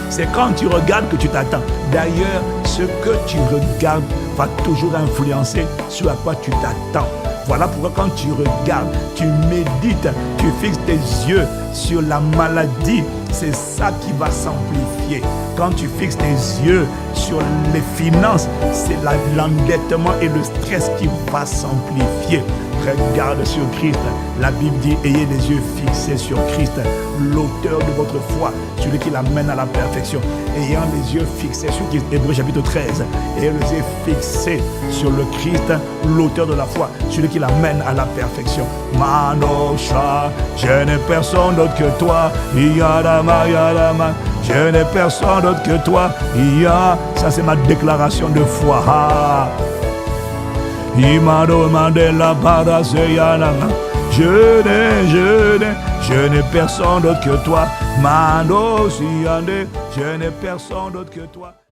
C'est quand tu regardes que tu t'attends. D'ailleurs, ce que tu regardes va toujours influencer sur à quoi tu t'attends. Voilà pourquoi quand tu regardes, tu médites, tu fixes tes yeux sur la maladie, c'est ça qui va s'amplifier. Quand tu fixes tes yeux sur les finances, c'est l'endettement et le stress qui va s'amplifier. Regarde sur Christ. La Bible dit, ayez les yeux fixés sur Christ, l'auteur de votre foi, celui qui l'amène à la perfection. Ayant les yeux fixés sur Christ, Hébreux chapitre 13, ayez les yeux fixés sur le Christ, l'auteur de la foi, celui qui l'amène à la perfection. Manosha, je n'ai personne d'autre que toi. Yadama, yadama, je n'ai personne d'autre que toi. Ça c'est ma déclaration de foi. Imado Mandela Paraseyana. Je n'ai personne d'autre que toi. Mando Siande, je n'ai personne d'autre que toi.